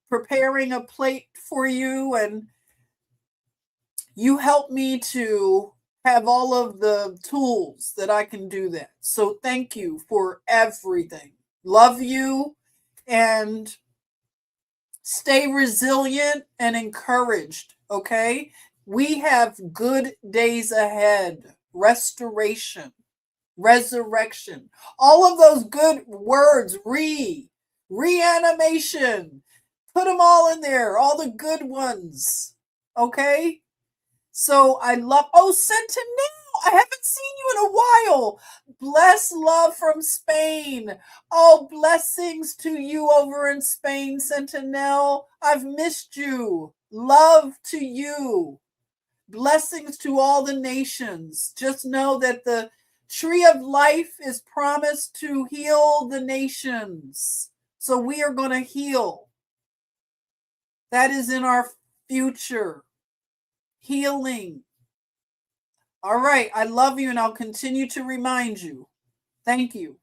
preparing a plate for you, and you help me to have all of the tools that I can do that. So thank you for everything. Love you, and stay resilient and encouraged, okay? We have good days ahead. Restoration, resurrection, all of those good words, reanimation, put them all in there, all the good ones, okay? So I love, Sentinel, I haven't seen you in a while. Bless love from Spain. Oh, blessings to you over in Spain, Sentinel. I've missed you. Love to you. Blessings to all the nations. Just know that the Tree of life is promised to heal the nations. So we are going to heal. That is in our future. Healing. All right. I love you and I'll continue to remind you. Thank you.